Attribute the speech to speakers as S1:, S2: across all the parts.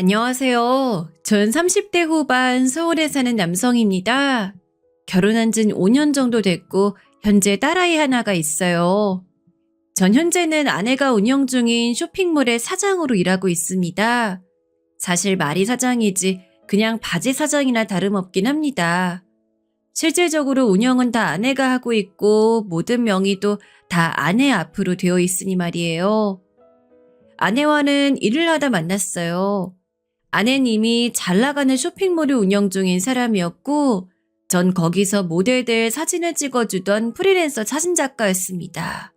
S1: 안녕하세요. 전 30대 후반 서울에 사는 남성입니다. 결혼한 지 5년 정도 됐고 현재 딸아이 하나가 있어요. 전 현재는 아내가 운영 중인 쇼핑몰의 사장으로 일하고 있습니다. 사실 말이 사장이지 그냥 바지 사장이나 다름없긴 합니다. 실질적으로 운영은 다 아내가 하고 있고 모든 명의도 다 아내 앞으로 되어 있으니 말이에요. 아내와는 일을 하다 만났어요. 아내는 이미 잘 나가는 쇼핑몰을 운영 중인 사람이었고 전 거기서 모델들 사진을 찍어주던 프리랜서 사진작가였습니다.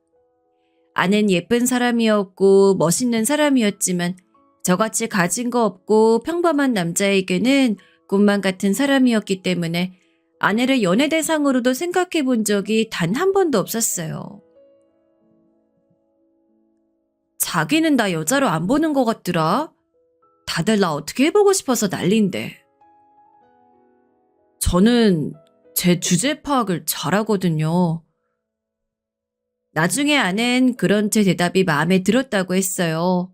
S1: 아내는 예쁜 사람이었고 멋있는 사람이었지만 저같이 가진 거 없고 평범한 남자에게는 꿈만 같은 사람이었기 때문에 아내를 연애 대상으로도 생각해 본 적이 단 한 번도 없었어요. 자기는 나 여자로 안 보는 것 같더라. 다들 나 어떻게 해보고 싶어서 난린데. 저는 제 주제 파악을 잘하거든요. 나중에 아내는 그런 제 대답이 마음에 들었다고 했어요.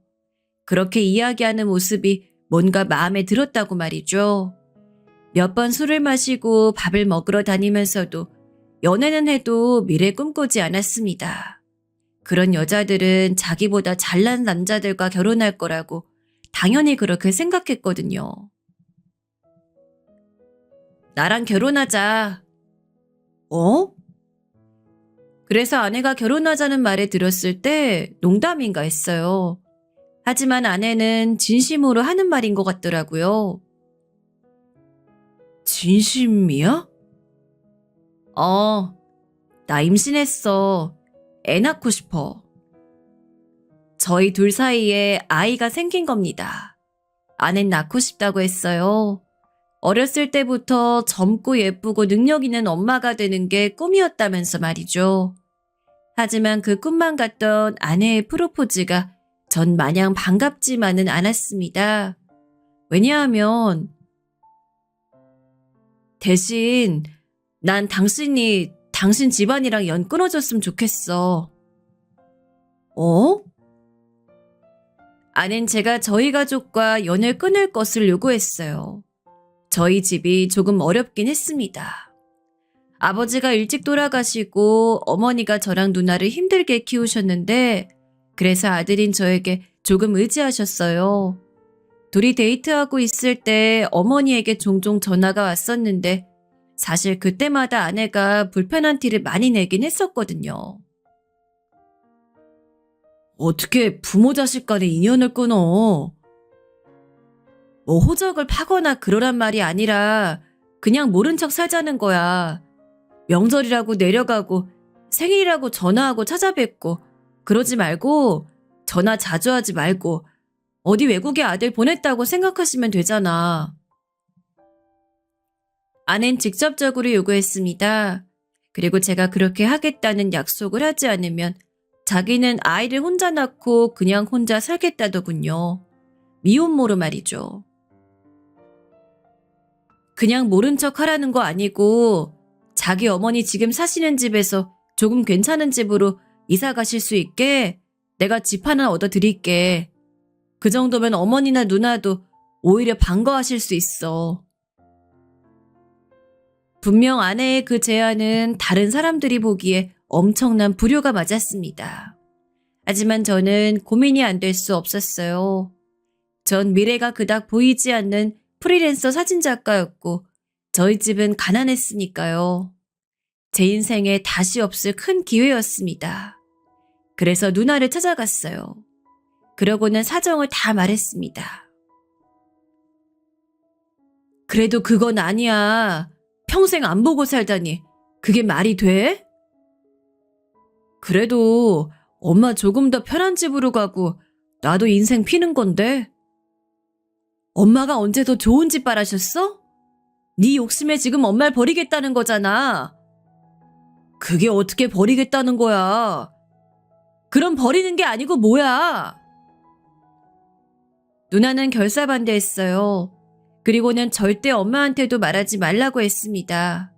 S1: 그렇게 이야기하는 모습이 뭔가 마음에 들었다고 말이죠. 몇 번 술을 마시고 밥을 먹으러 다니면서도 연애는 해도 미래 꿈꾸지 않았습니다. 그런 여자들은 자기보다 잘난 남자들과 결혼할 거라고 당연히 그렇게 생각했거든요. 나랑 결혼하자. 어? 그래서 아내가 결혼하자는 말을 들었을 때 농담인가 했어요. 하지만 아내는 진심으로 하는 말인 것 같더라고요. 진심이야? 나 임신했어. 애 낳고 싶어. 저희 둘 사이에 아이가 생긴 겁니다. 아내는 낳고 싶다고 했어요. 어렸을 때부터 젊고 예쁘고 능력 있는 엄마가 되는 게 꿈이었다면서 말이죠. 하지만 그 꿈만 같던 아내의 프로포즈가 전 마냥 반갑지만은 않았습니다. 왜냐하면 대신 난 당신이 당신 집안이랑 연 끊어졌으면 좋겠어. 어? 아낸 제가 저희 가족과 연을 끊을 것을 요구했어요. 저희 집이 조금 어렵긴 했습니다. 아버지가 일찍 돌아가시고 어머니가 저랑 누나를 힘들게 키우셨는데 그래서 아들인 저에게 조금 의지하셨어요. 둘이 데이트하고 있을 때 어머니에게 종종 전화가 왔었는데 사실 그때마다 아내가 불편한 티를 많이 내긴 했었거든요. 어떻게 부모 자식 간의 인연을 끊어? 뭐 호적을 파거나 그러란 말이 아니라 그냥 모른 척 살자는 거야. 명절이라고 내려가고 생일이라고 전화하고 찾아뵙고 그러지 말고 전화 자주 하지 말고 어디 외국에 아들 보냈다고 생각하시면 되잖아. 아낸 직접적으로 요구했습니다. 그리고 제가 그렇게 하겠다는 약속을 하지 않으면 자기는 아이를 혼자 낳고 그냥 혼자 살겠다더군요. 미혼모로 말이죠. 그냥 모른 척 하라는 거 아니고 자기 어머니 지금 사시는 집에서 조금 괜찮은 집으로 이사 가실 수 있게 내가 집 하나 얻어 드릴게. 그 정도면 어머니나 누나도 오히려 반가워하실 수 있어. 분명 아내의 그 제안은 다른 사람들이 보기에 엄청난 불효가 맞았습니다. 하지만 저는 고민이 안 될 수 없었어요. 전 미래가 그닥 보이지 않는 프리랜서 사진작가였고 저희 집은 가난했으니까요. 제 인생에 다시 없을 큰 기회였습니다. 그래서 누나를 찾아갔어요. 그러고는 사정을 다 말했습니다. 그래도 그건 아니야. 평생 안 보고 살다니. 그게 말이 돼? 그래도 엄마 조금 더 편한 집으로 가고 나도 인생 피는 건데. 엄마가 언제 더 좋은 집 바라셨어? 네 욕심에 지금 엄마를 버리겠다는 거잖아. 그게 어떻게 버리겠다는 거야. 그럼 버리는 게 아니고 뭐야. 누나는 결사반대했어요. 그리고는 절대 엄마한테도 말하지 말라고 했습니다.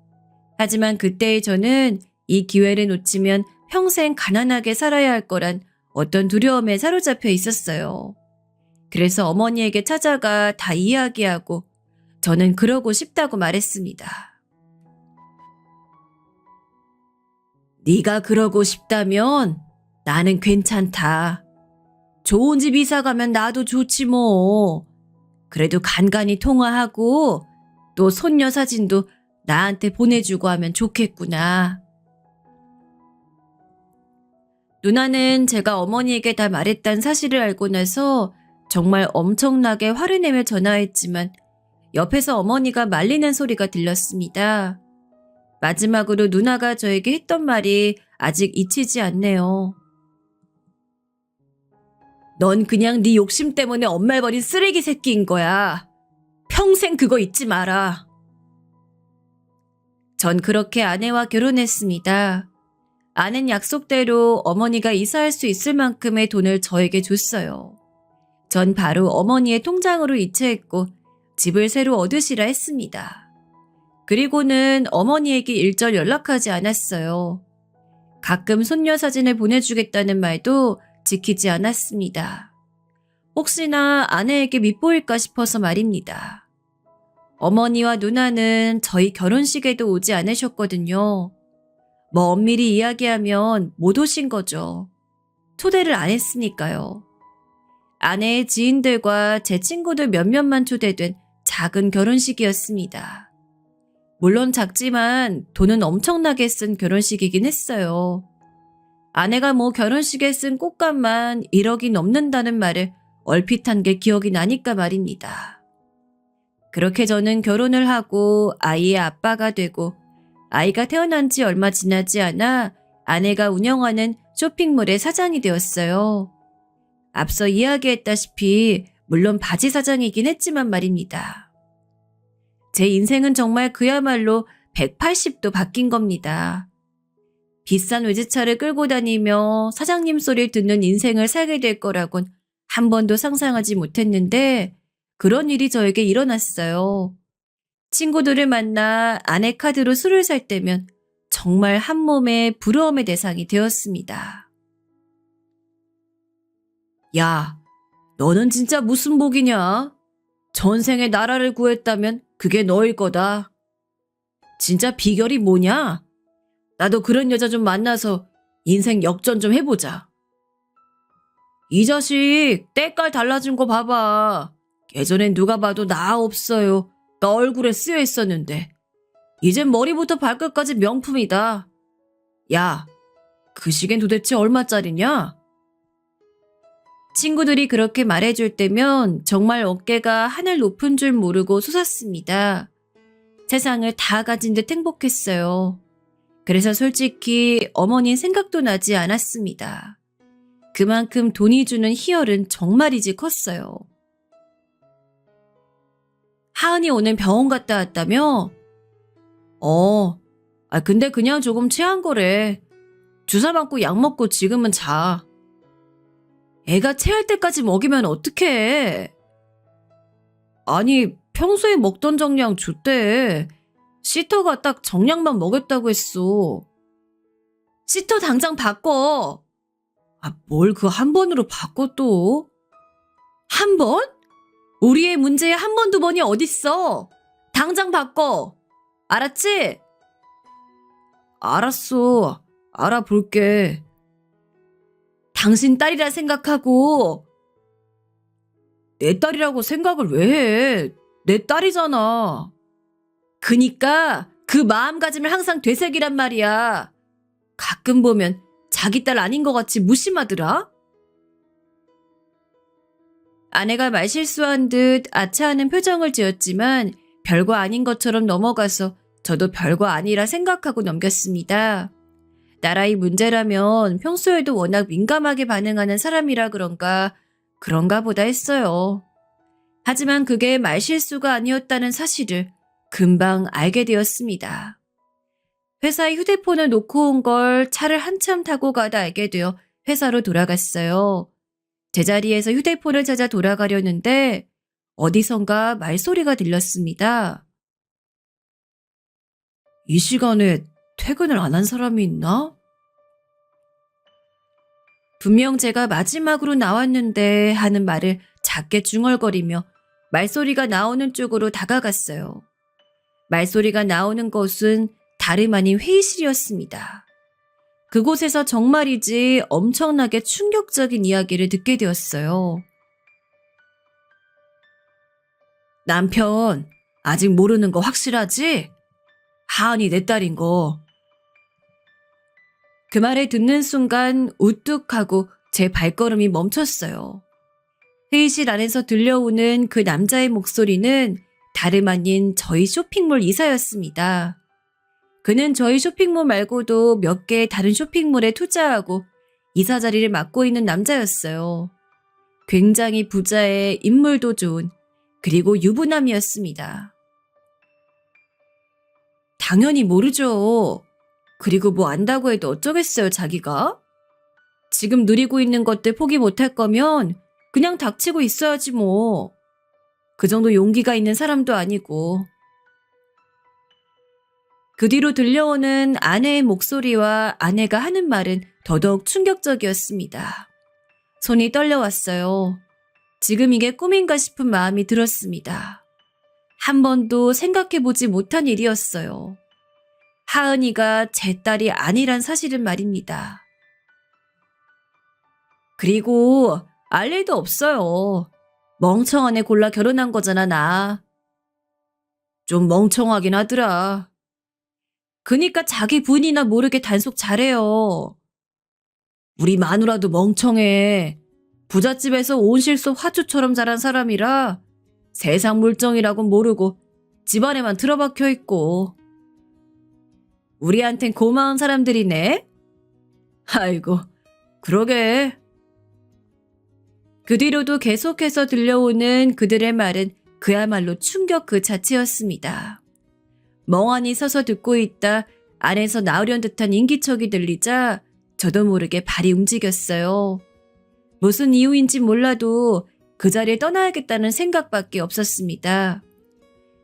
S1: 하지만 그때의 저는 이 기회를 놓치면 평생 가난하게 살아야 할 거란 어떤 두려움에 사로잡혀 있었어요. 그래서 어머니에게 찾아가 다 이야기하고 저는 그러고 싶다고 말했습니다. 네가 그러고 싶다면 나는 괜찮다. 좋은 집 이사 가면 나도 좋지 뭐. 그래도 간간히 통화하고 또 손녀 사진도 나한테 보내주고 하면 좋겠구나. 누나는 제가 어머니에게 다 말했다는 사실을 알고 나서 정말 엄청나게 화를 내며 전화했지만 옆에서 어머니가 말리는 소리가 들렸습니다. 마지막으로 누나가 저에게 했던 말이 아직 잊히지 않네요. 넌 그냥 네 욕심 때문에 엄마 버린 쓰레기 새끼인 거야. 평생 그거 잊지 마라. 전 그렇게 아내와 결혼했습니다. 아는 약속대로 어머니가 이사할 수 있을 만큼의 돈을 저에게 줬어요. 전 바로 어머니의 통장으로 이체했고 집을 새로 얻으시라 했습니다. 그리고는 어머니에게 일절 연락하지 않았어요. 가끔 손녀 사진을 보내주겠다는 말도 지키지 않았습니다. 혹시나 아내에게 밉보일까 싶어서 말입니다. 어머니와 누나는 저희 결혼식에도 오지 않으셨거든요. 뭐 엄밀히 이야기하면 못 오신 거죠. 초대를 안 했으니까요. 아내의 지인들과 제 친구들 몇몇만 초대된 작은 결혼식이었습니다. 물론 작지만 돈은 엄청나게 쓴 결혼식이긴 했어요. 아내가 뭐 결혼식에 쓴 꽃값만 1억이 넘는다는 말을 얼핏 한 게 기억이 나니까 말입니다. 그렇게 저는 결혼을 하고 아이의 아빠가 되고 아이가 태어난 지 얼마 지나지 않아 아내가 운영하는 쇼핑몰의 사장이 되었어요. 앞서 이야기했다시피 물론 바지 사장이긴 했지만 말입니다. 제 인생은 정말 그야말로 180도 바뀐 겁니다. 비싼 외제차를 끌고 다니며 사장님 소리를 듣는 인생을 살게 될 거라곤 한 번도 상상하지 못했는데 그런 일이 저에게 일어났어요. 친구들을 만나 아내 카드로 술을 살 때면 정말 한 몸의 부러움의 대상이 되었습니다. 야, 너는 진짜 무슨 복이냐? 전생에 나라를 구했다면 그게 너일 거다. 진짜 비결이 뭐냐? 나도 그런 여자 좀 만나서 인생 역전 좀 해보자. 이 자식 때깔 달라진 거 봐봐. 예전엔 누가 봐도 나 없어요. 나 얼굴에 쓰여 있었는데 이젠 머리부터 발끝까지 명품이다. 야, 그 시계는 도대체 얼마짜리냐? 친구들이 그렇게 말해줄 때면 정말 어깨가 하늘 높은 줄 모르고 솟았습니다. 세상을 다 가진 듯 행복했어요. 그래서 솔직히 어머니 생각도 나지 않았습니다. 그만큼 돈이 주는 희열은 정말이지 컸어요. 하은이 오늘 병원 갔다 왔다며? 근데 그냥 조금 체한 거래. 주사 맞고 약 먹고 지금은 자. 애가 체할 때까지 먹이면 어떡해. 아니, 평소에 먹던 정량 줬대. 시터가 딱 정량만 먹였다고 했어. 시터 당장 바꿔. 뭘 그 한 번으로 바꿔 또. 한 번? 우리의 문제에 한 번, 두 번이 어딨어. 당장 바꿔. 알았지? 알았어. 알아볼게. 당신 딸이라 생각하고. 내 딸이라고 생각을 왜 해? 내 딸이잖아. 그니까 그 마음가짐을 항상 되새기란 말이야. 가끔 보면 자기 딸 아닌 것 같이 무심하더라. 아내가 말실수한 듯 아차하는 표정을 지었지만 별거 아닌 것처럼 넘어가서 저도 별거 아니라 생각하고 넘겼습니다. 나라의 문제라면 평소에도 워낙 민감하게 반응하는 사람이라 그런가 보다 했어요. 하지만 그게 말실수가 아니었다는 사실을 금방 알게 되었습니다. 회사에 휴대폰을 놓고 온 걸 차를 한참 타고 가다 알게 되어 회사로 돌아갔어요. 제자리에서 휴대폰을 찾아 돌아가려는데 어디선가 말소리가 들렸습니다. 이 시간에 퇴근을 안 한 사람이 있나? 분명 제가 마지막으로 나왔는데 하는 말을 작게 중얼거리며 말소리가 나오는 쪽으로 다가갔어요. 말소리가 나오는 곳은 다름 아닌 회의실이었습니다. 그곳에서 정말이지 엄청나게 충격적인 이야기를 듣게 되었어요. 남편, 아직 모르는 거 확실하지? 하은이 내 딸인 거. 그 말을 듣는 순간 우뚝 하고 제 발걸음이 멈췄어요. 회의실 안에서 들려오는 그 남자의 목소리는 다름 아닌 저희 쇼핑몰 이사였습니다. 그는 저희 쇼핑몰 말고도 몇 개의 다른 쇼핑몰에 투자하고 이사 자리를 맡고 있는 남자였어요. 굉장히 부자의 인물도 좋은, 그리고 유부남이었습니다. 당연히 모르죠. 그리고 뭐 안다고 해도 어쩌겠어요, 자기가? 지금 누리고 있는 것들 포기 못할 거면 그냥 닥치고 있어야지 뭐. 그 정도 용기가 있는 사람도 아니고. 그 뒤로 들려오는 아내의 목소리와 아내가 하는 말은 더더욱 충격적이었습니다. 손이 떨려왔어요. 지금 이게 꿈인가 싶은 마음이 들었습니다. 한 번도 생각해보지 못한 일이었어요. 하은이가 제 딸이 아니란 사실은 말입니다. 그리고 알 일도 없어요. 멍청한 애 골라 결혼한 거잖아, 나. 좀 멍청하긴 하더라. 그니까 자기 부인이나 모르게 단속 잘해요. 우리 마누라도 멍청해. 부잣집에서 온실속 화초처럼 자란 사람이라 세상 물정이라곤 모르고 집안에만 틀어박혀 있고. 우리한텐 고마운 사람들이네. 아이고, 그러게. 그 뒤로도 계속해서 들려오는 그들의 말은 그야말로 충격 그 자체였습니다. 멍하니 서서 듣고 있다 안에서 나오려는 듯한 인기척이 들리자 저도 모르게 발이 움직였어요. 무슨 이유인지 몰라도 그 자리에 떠나야겠다는 생각밖에 없었습니다.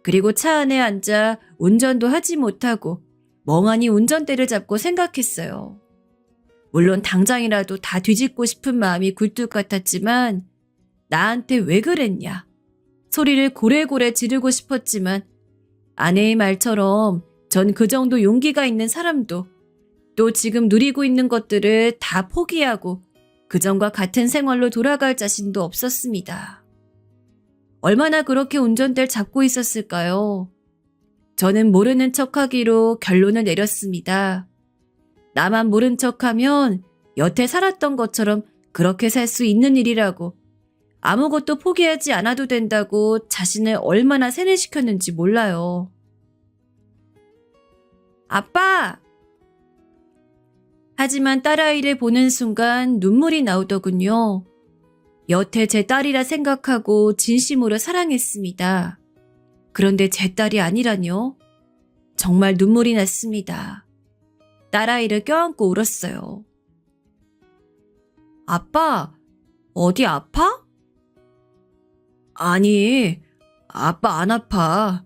S1: 그리고 차 안에 앉아 운전도 하지 못하고 멍하니 운전대를 잡고 생각했어요. 물론 당장이라도 다 뒤집고 싶은 마음이 굴뚝 같았지만 나한테 왜 그랬냐 소리를 고래고래 지르고 싶었지만 아내의 말처럼 전 그 정도 용기가 있는 사람도 또 지금 누리고 있는 것들을 다 포기하고 그전과 같은 생활로 돌아갈 자신도 없었습니다. 얼마나 그렇게 운전대를 잡고 있었을까요? 저는 모르는 척하기로 결론을 내렸습니다. 나만 모른 척하면 여태 살았던 것처럼 그렇게 살 수 있는 일이라고 아무것도 포기하지 않아도 된다고 자신을 얼마나 세뇌시켰는지 몰라요. 아빠! 하지만 딸아이를 보는 순간 눈물이 나오더군요. 여태 제 딸이라 생각하고 진심으로 사랑했습니다. 그런데 제 딸이 아니라뇨? 정말 눈물이 났습니다. 딸아이를 껴안고 울었어요. 아빠, 어디 아파? 아니, 아빠 안 아파.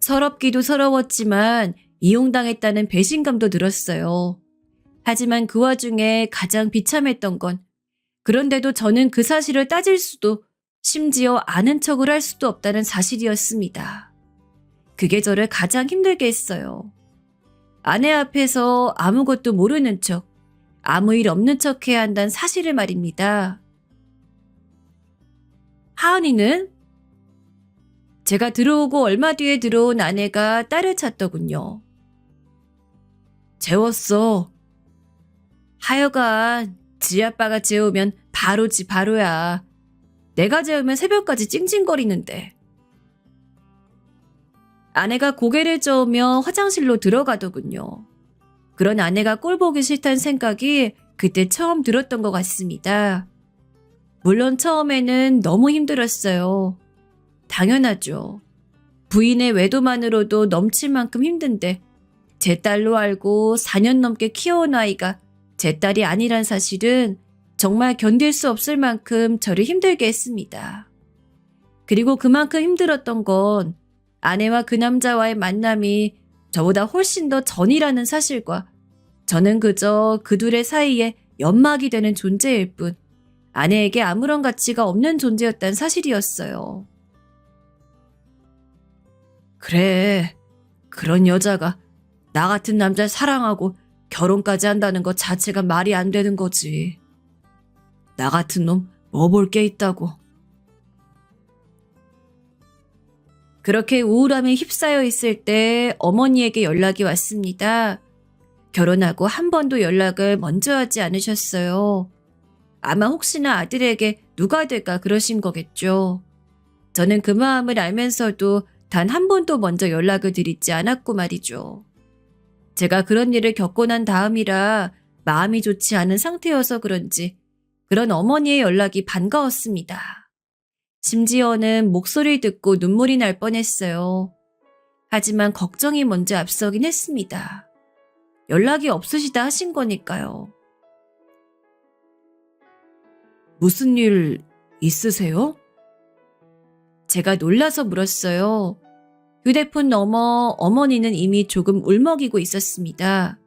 S1: 서럽기도 서러웠지만 이용당했다는 배신감도 들었어요. 하지만 그 와중에 가장 비참했던 건 그런데도 저는 그 사실을 따질 수도 심지어 아는 척을 할 수도 없다는 사실이었습니다. 그게 저를 가장 힘들게 했어요. 아내 앞에서 아무것도 모르는 척, 아무 일 없는 척 해야 한다는 사실을 말입니다. 하은이는? 제가 들어오고 얼마 뒤에 들어온 아내가 딸을 찾더군요. 재웠어. 하여간 지 아빠가 재우면 바로지 바로야. 내가 재우면 새벽까지 찡찡거리는데. 아내가 고개를 저으며 화장실로 들어가더군요. 그런 아내가 꼴 보기 싫다는 생각이 그때 처음 들었던 것 같습니다. 물론 처음에는 너무 힘들었어요. 당연하죠. 부인의 외도만으로도 넘칠 만큼 힘든데 제 딸로 알고 4년 넘게 키워온 아이가 제 딸이 아니란 사실은 정말 견딜 수 없을 만큼 저를 힘들게 했습니다. 그리고 그만큼 힘들었던 건 아내와 그 남자와의 만남이 저보다 훨씬 더 전이라는 사실과 저는 그저 그 둘의 사이에 연막이 되는 존재일 뿐 아내에게 아무런 가치가 없는 존재였단 사실이었어요. 그래, 그런 여자가 나 같은 남자를 사랑하고 결혼까지 한다는 것 자체가 말이 안 되는 거지. 나 같은 놈 뭐 볼 게 있다고. 그렇게 우울함에 휩싸여 있을 때 어머니에게 연락이 왔습니다. 결혼하고 한 번도 연락을 먼저 하지 않으셨어요. 아마 혹시나 아들에게 누가 될까 그러신 거겠죠. 저는 그 마음을 알면서도 단 한 번도 먼저 연락을 드리지 않았고 말이죠. 제가 그런 일을 겪고 난 다음이라 마음이 좋지 않은 상태여서 그런지 그런 어머니의 연락이 반가웠습니다. 심지어는 목소리를 듣고 눈물이 날 뻔했어요. 하지만 걱정이 먼저 앞서긴 했습니다. 연락이 없으시다 하신 거니까요. 무슨 일 있으세요? 제가 놀라서 물었어요. 휴대폰 너머 어머니는 이미 조금 울먹이고 있었습니다.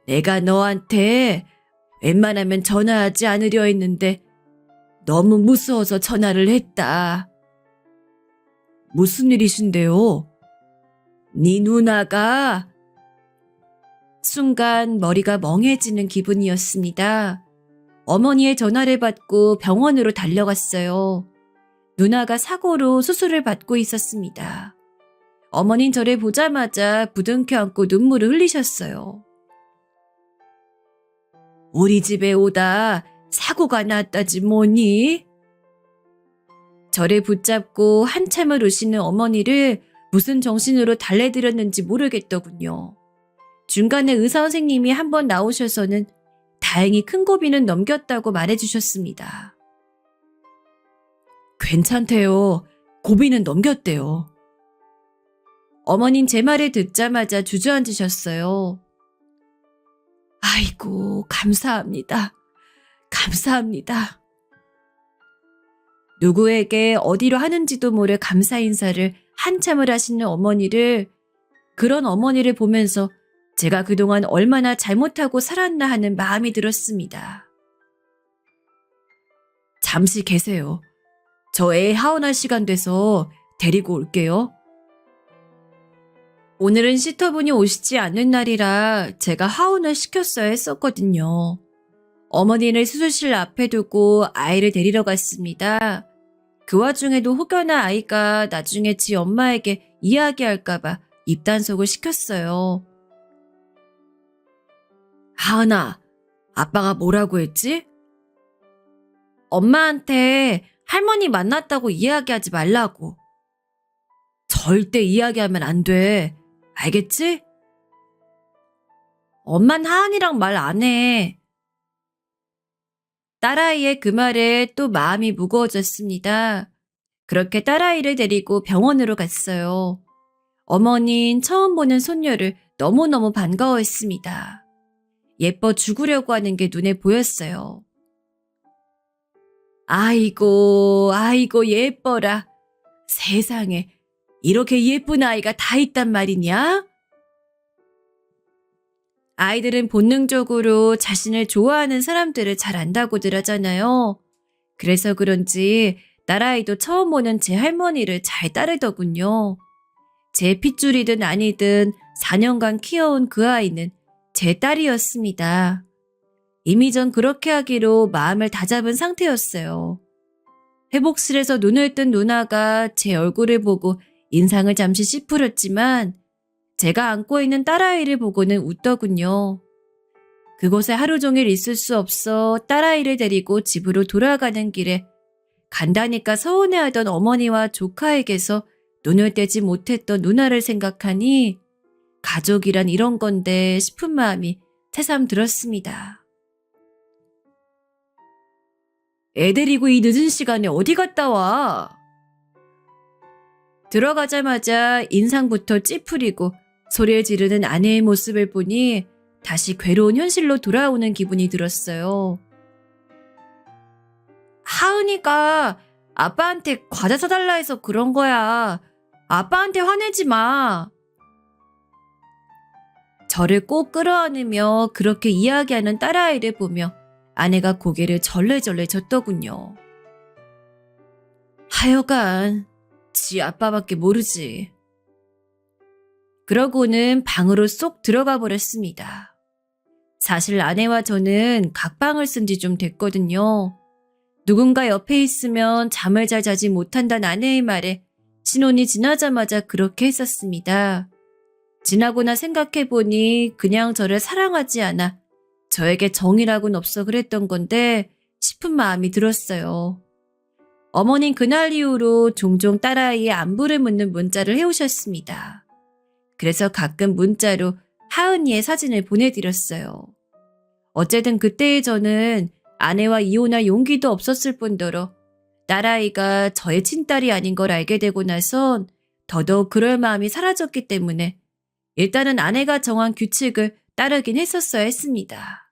S1: 내가 너한테 웬만하면 전화하지 않으려 했는데 너무 무서워서 전화를 했다. 무슨 일이신데요? 네 누나가... 순간 머리가 멍해지는 기분이었습니다. 어머니의 전화를 받고 병원으로 달려갔어요. 누나가 사고로 수술을 받고 있었습니다. 어머닌 저를 보자마자 부둥켜 안고 눈물을 흘리셨어요. 우리 집에 오다 사고가 났다지 뭐니? 저를 붙잡고 한참을 우시는 어머니를 무슨 정신으로 달래드렸는지 모르겠더군요. 중간에 의사 선생님이 한번 나오셔서는 다행히 큰 고비는 넘겼다고 말해주셨습니다. 괜찮대요. 고비는 넘겼대요. 어머닌 제 말을 듣자마자 주저앉으셨어요. 아이고, 감사합니다. 감사합니다. 누구에게 어디로 하는지도 모를 감사 인사를 한참을 하시는 어머니를, 그런 어머니를 보면서 제가 그동안 얼마나 잘못하고 살았나 하는 마음이 들었습니다. 잠시 계세요. 저 애 하원할 시간 돼서 데리고 올게요. 오늘은 시터분이 오시지 않는 날이라 제가 하원을 시켰어야 했었거든요. 어머니를 수술실 앞에 두고 아이를 데리러 갔습니다. 그 와중에도 혹여나 아이가 나중에 지 엄마에게 이야기할까봐 입단속을 시켰어요. 하은아, 아빠가 뭐라고 했지? 엄마한테 할머니 만났다고 이야기하지 말라고. 절대 이야기하면 안 돼. 알겠지? 엄만 하은이랑 말 안 해. 딸아이의 그 말에 또 마음이 무거워졌습니다. 그렇게 딸아이를 데리고 병원으로 갔어요. 어머니는 처음 보는 손녀를 너무너무 반가워했습니다. 예뻐 죽으려고 하는 게 눈에 보였어요. 아이고, 아이고 예뻐라. 세상에 이렇게 예쁜 아이가 다 있단 말이냐? 아이들은 본능적으로 자신을 좋아하는 사람들을 잘 안다고들 하잖아요. 그래서 그런지 딸아이도 처음 보는 제 할머니를 잘 따르더군요. 제 핏줄이든 아니든 4년간 키워온 그 아이는 제 딸이었습니다. 이미 전 그렇게 하기로 마음을 다잡은 상태였어요. 회복실에서 눈을 뜬 누나가 제 얼굴을 보고 인상을 잠시 찌푸렸지만 제가 안고 있는 딸아이를 보고는 웃더군요. 그곳에 하루 종일 있을 수 없어 딸아이를 데리고 집으로 돌아가는 길에 간다니까 서운해하던 어머니와 조카에게서 눈을 떼지 못했던 누나를 생각하니 가족이란 이런 건데 싶은 마음이 새삼 들었습니다. 애 데리고 이 늦은 시간에 어디 갔다 와? 들어가자마자 인상부터 찌푸리고 소리를 지르는 아내의 모습을 보니 다시 괴로운 현실로 돌아오는 기분이 들었어요. 하은이가 아빠한테 과자 사달라 해서 그런 거야. 아빠한테 화내지 마. 저를 꼭 끌어안으며 그렇게 이야기하는 딸아이를 보며 아내가 고개를 절레절레 젓더군요. 하여간 지 아빠밖에 모르지. 그러고는 방으로 쏙 들어가 버렸습니다. 사실 아내와 저는 각방을 쓴 지 좀 됐거든요. 누군가 옆에 있으면 잠을 잘 자지 못한다는 아내의 말에 신혼이 지나자마자 그렇게 했었습니다. 지나고나 생각해보니 그냥 저를 사랑하지 않아 저에게 정이라고는 없어 그랬던 건데 싶은 마음이 들었어요. 어머닌 그날 이후로 종종 딸아이의 안부를 묻는 문자를 해오셨습니다. 그래서 가끔 문자로 하은이의 사진을 보내드렸어요. 어쨌든 그때의 저는 아내와 이혼할 용기도 없었을 뿐더러 딸아이가 저의 친딸이 아닌 걸 알게 되고 나선 더더욱 그럴 마음이 사라졌기 때문에 일단은 아내가 정한 규칙을 따르긴 했었어야 했습니다.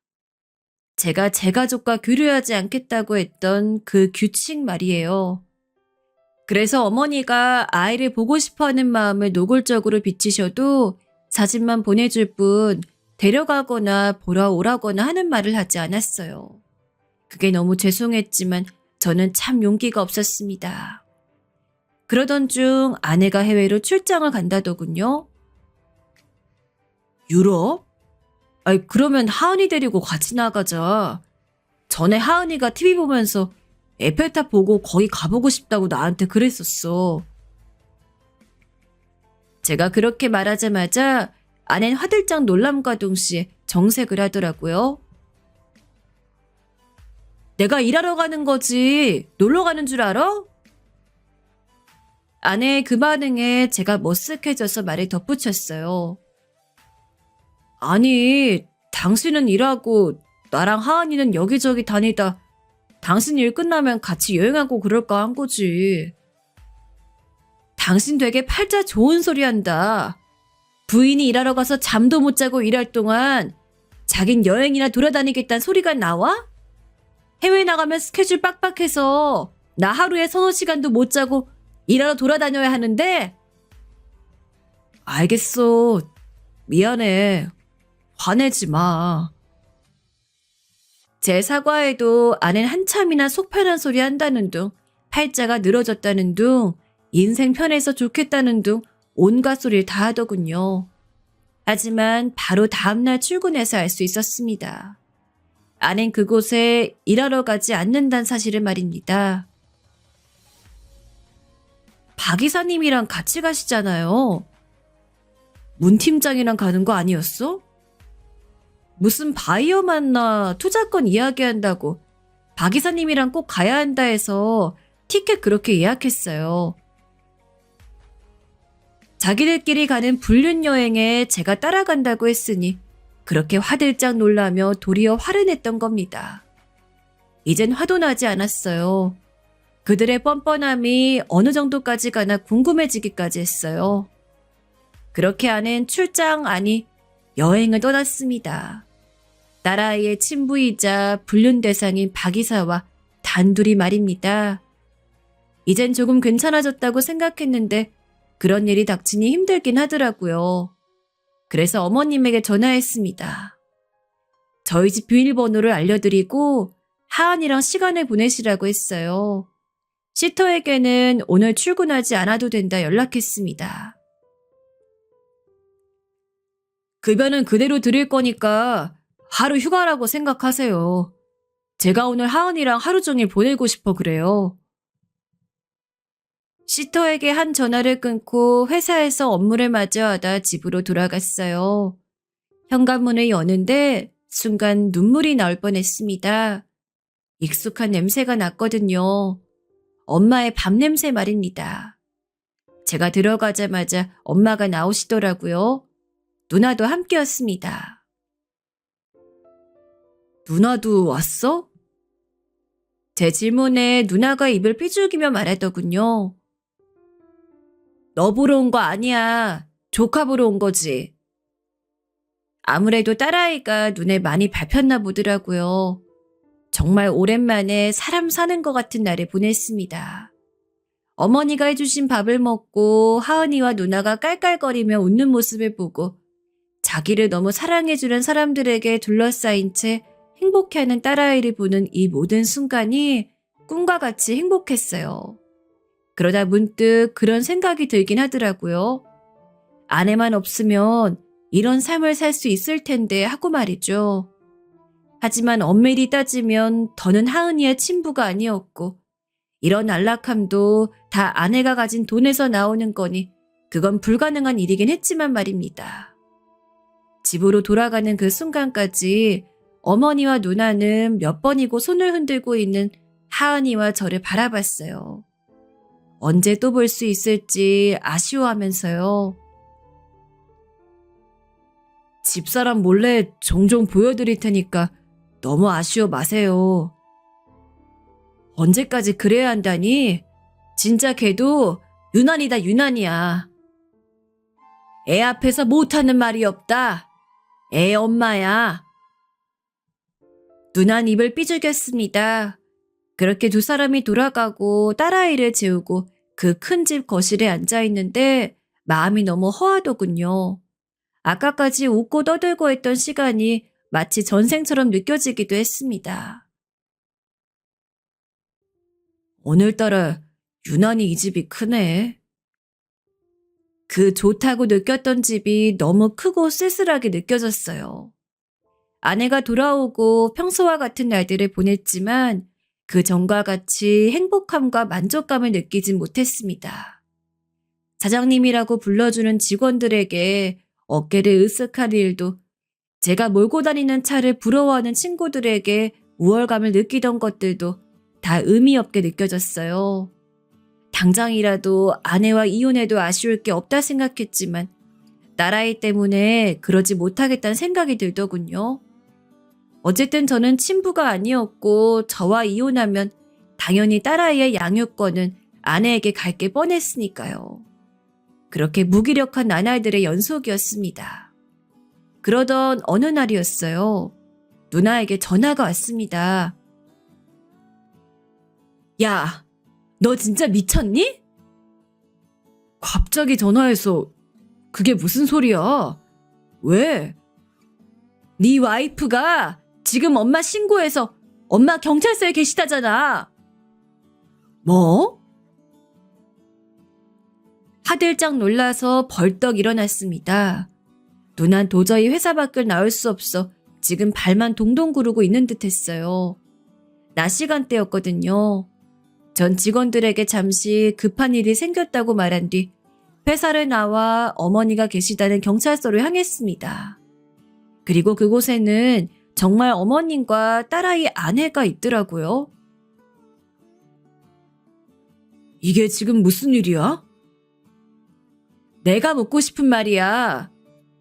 S1: 제가 제 가족과 교류하지 않겠다고 했던 그 규칙 말이에요. 그래서 어머니가 아이를 보고 싶어하는 마음을 노골적으로 비치셔도 사진만 보내줄 뿐 데려가거나 보러 오라거나 하는 말을 하지 않았어요. 그게 너무 죄송했지만 저는 참 용기가 없었습니다. 그러던 중 아내가 해외로 출장을 간다더군요. 유럽? 아이, 그러면 하은이 데리고 같이 나가자. 전에 하은이가 TV 보면서 에펠탑 보고 거기 가보고 싶다고 나한테 그랬었어. 제가 그렇게 말하자마자 아내는 화들짝 놀람과 동시에 정색을 하더라고요. 내가 일하러 가는 거지 놀러 가는 줄 알아? 아내의 그 반응에 제가 머쓱해져서 말을 덧붙였어요. 아니, 당신은 일하고 나랑 하은이는 여기저기 다니다 당신 일 끝나면 같이 여행하고 그럴까 한 거지. 당신 되게 팔자 좋은 소리 한다. 부인이 일하러 가서 잠도 못 자고 일할 동안 자긴 여행이나 돌아다니겠다는 소리가 나와? 해외 나가면 스케줄 빡빡해서 나 하루에 서너 시간도 못 자고 일하러 돌아다녀야 하는데? 알겠어. 미안해. 화내지 마. 제 사과에도 아내는 한참이나 속편한 소리 한다는 둥, 팔자가 늘어졌다는 둥, 인생 편해서 좋겠다는 둥 온갖 소리를 다 하더군요. 하지만 바로 다음날 출근해서 알 수 있었습니다. 아낸 그곳에 일하러 가지 않는다는 사실을 말입니다. 박 이사님이랑 같이 가시잖아요. 문 팀장이랑 가는 거 아니었어? 무슨 바이어 만나 투자권 이야기한다고 박 이사님이랑 꼭 가야 한다 해서 티켓 그렇게 예약했어요. 자기들끼리 가는 불륜 여행에 제가 따라간다고 했으니 그렇게 화들짝 놀라며 도리어 화를 냈던 겁니다. 이젠 화도 나지 않았어요. 그들의 뻔뻔함이 어느 정도까지 가나 궁금해지기까지 했어요. 그렇게 아낸 출장 아니 여행을 떠났습니다. 딸아이의 친부이자 불륜 대상인 박 이사와 단둘이 말입니다. 이젠 조금 괜찮아졌다고 생각했는데 그런 일이 닥치니 힘들긴 하더라고요. 그래서 어머님에게 전화했습니다. 저희 집 비밀번호를 알려드리고 하은이랑 시간을 보내시라고 했어요. 시터에게는 오늘 출근하지 않아도 된다 연락했습니다. 급여는 그대로 드릴 거니까 하루 휴가라고 생각하세요. 제가 오늘 하은이랑 하루 종일 보내고 싶어 그래요. 시터에게 한 전화를 끊고 회사에서 업무를 마저하다 집으로 돌아갔어요. 현관문을 여는데 순간 눈물이 나올 뻔했습니다. 익숙한 냄새가 났거든요. 엄마의 밥 냄새 말입니다. 제가 들어가자마자 엄마가 나오시더라고요. 누나도 함께였습니다. 누나도 왔어? 제 질문에 누나가 입을 삐죽이며 말하더군요. 너 보러 온 거 아니야. 조카 보러 온 거지. 아무래도 딸아이가 눈에 많이 밟혔나 보더라고요. 정말 오랜만에 사람 사는 것 같은 날을 보냈습니다. 어머니가 해주신 밥을 먹고 하은이와 누나가 깔깔거리며 웃는 모습을 보고 자기를 너무 사랑해주는 사람들에게 둘러싸인 채 행복해하는 딸아이를 보는 이 모든 순간이 꿈과 같이 행복했어요. 그러다 문득 그런 생각이 들긴 하더라고요. 아내만 없으면 이런 삶을 살 수 있을 텐데 하고 말이죠. 하지만 엄밀히 따지면 더는 하은이의 친부가 아니었고 이런 안락함도 다 아내가 가진 돈에서 나오는 거니 그건 불가능한 일이긴 했지만 말입니다. 집으로 돌아가는 그 순간까지 어머니와 누나는 몇 번이고 손을 흔들고 있는 하은이와 저를 바라봤어요. 언제 또 볼 수 있을지 아쉬워하면서요. 집사람 몰래 종종 보여드릴 테니까 너무 아쉬워 마세요. 언제까지 그래야 한다니? 진짜 걔도 유난이다 유난이야. 애 앞에서 못하는 말이 없다. 애 엄마야. 누난 입을 삐죽였습니다. 그렇게 두 사람이 돌아가고 딸아이를 재우고 그 큰 집 거실에 앉아있는데 마음이 너무 허하더군요. 아까까지 웃고 떠들고 했던 시간이 마치 전생처럼 느껴지기도 했습니다. 오늘따라 유난히 이 집이 크네. 그 좋다고 느꼈던 집이 너무 크고 쓸쓸하게 느껴졌어요. 아내가 돌아오고 평소와 같은 날들을 보냈지만 그 전과 같이 행복함과 만족감을 느끼진 못했습니다. 사장님이라고 불러주는 직원들에게 어깨를 으쓱할 일도, 제가 몰고 다니는 차를 부러워하는 친구들에게 우월감을 느끼던 것들도 다 의미 없게 느껴졌어요. 당장이라도 아내와 이혼해도 아쉬울 게 없다 생각했지만 딸아이 때문에 그러지 못하겠다는 생각이 들더군요. 어쨌든 저는 친부가 아니었고 저와 이혼하면 당연히 딸아이의 양육권은 아내에게 갈 게 뻔했으니까요. 그렇게 무기력한 나날들의 연속이었습니다. 그러던 어느 날이었어요. 누나에게 전화가 왔습니다. 야, 너 진짜 미쳤니? 갑자기 전화해서 그게 무슨 소리야? 왜? 네 와이프가 지금 엄마 신고해서 엄마 경찰서에 계시다잖아. 뭐? 하들짝 놀라서 벌떡 일어났습니다. 누난 도저히 회사 밖을 나올 수 없어 지금 발만 동동 구르고 있는 듯 했어요. 낮 시간대였거든요. 전 직원들에게 잠시 급한 일이 생겼다고 말한 뒤 회사를 나와 어머니가 계시다는 경찰서로 향했습니다. 그리고 그곳에는 정말 어머님과 딸아이 아내가 있더라고요. 이게 지금 무슨 일이야? 내가 묻고 싶은 말이야.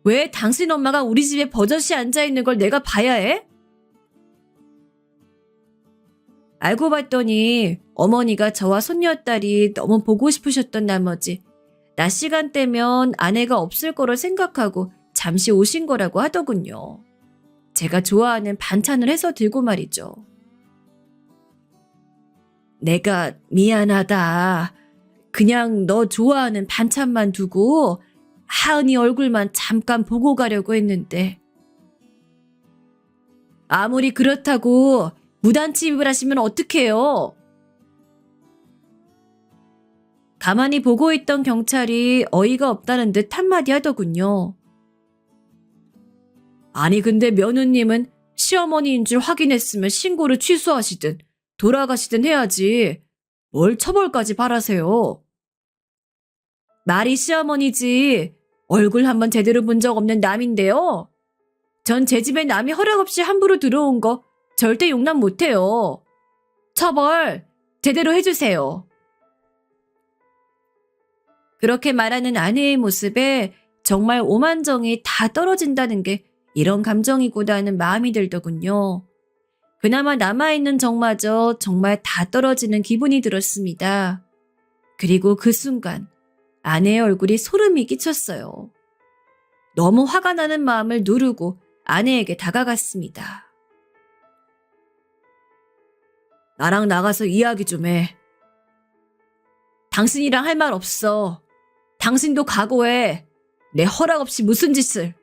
S1: 왜 당신 엄마가 우리 집에 버젓이 앉아있는 걸 내가 봐야 해? 알고 봤더니 어머니가 저와 손녀딸이 너무 보고 싶으셨던 나머지 낮 시간대면 아내가 없을 거로 생각하고 잠시 오신 거라고 하더군요. 제가 좋아하는 반찬을 해서 들고 말이죠. 내가 미안하다. 그냥 너 좋아하는 반찬만 두고 하은이 얼굴만 잠깐 보고 가려고 했는데. 아무리 그렇다고 무단침입을 하시면 어떡해요? 가만히 보고 있던 경찰이 어이가 없다는 듯 한마디 하더군요. 아니 근데 며느님은 시어머니인 줄 확인했으면 신고를 취소하시든 돌아가시든 해야지. 뭘 처벌까지 바라세요. 말이 시어머니지 얼굴 한번 제대로 본 적 없는 남인데요. 전 제 집에 남이 허락 없이 함부로 들어온 거 절대 용납 못해요. 처벌 제대로 해주세요. 그렇게 말하는 아내의 모습에 정말 오만정이 다 떨어진다는 게 이런 감정이구나는 마음이 들더군요. 그나마 남아있는 정마저 정말 다 떨어지는 기분이 들었습니다. 그리고 그 순간 아내의 얼굴이 소름이 끼쳤어요. 너무 화가 나는 마음을 누르고 아내에게 다가갔습니다. 나랑 나가서 이야기 좀 해. 당신이랑 할 말 없어. 당신도 각오해. 내 허락 없이 무슨 짓을.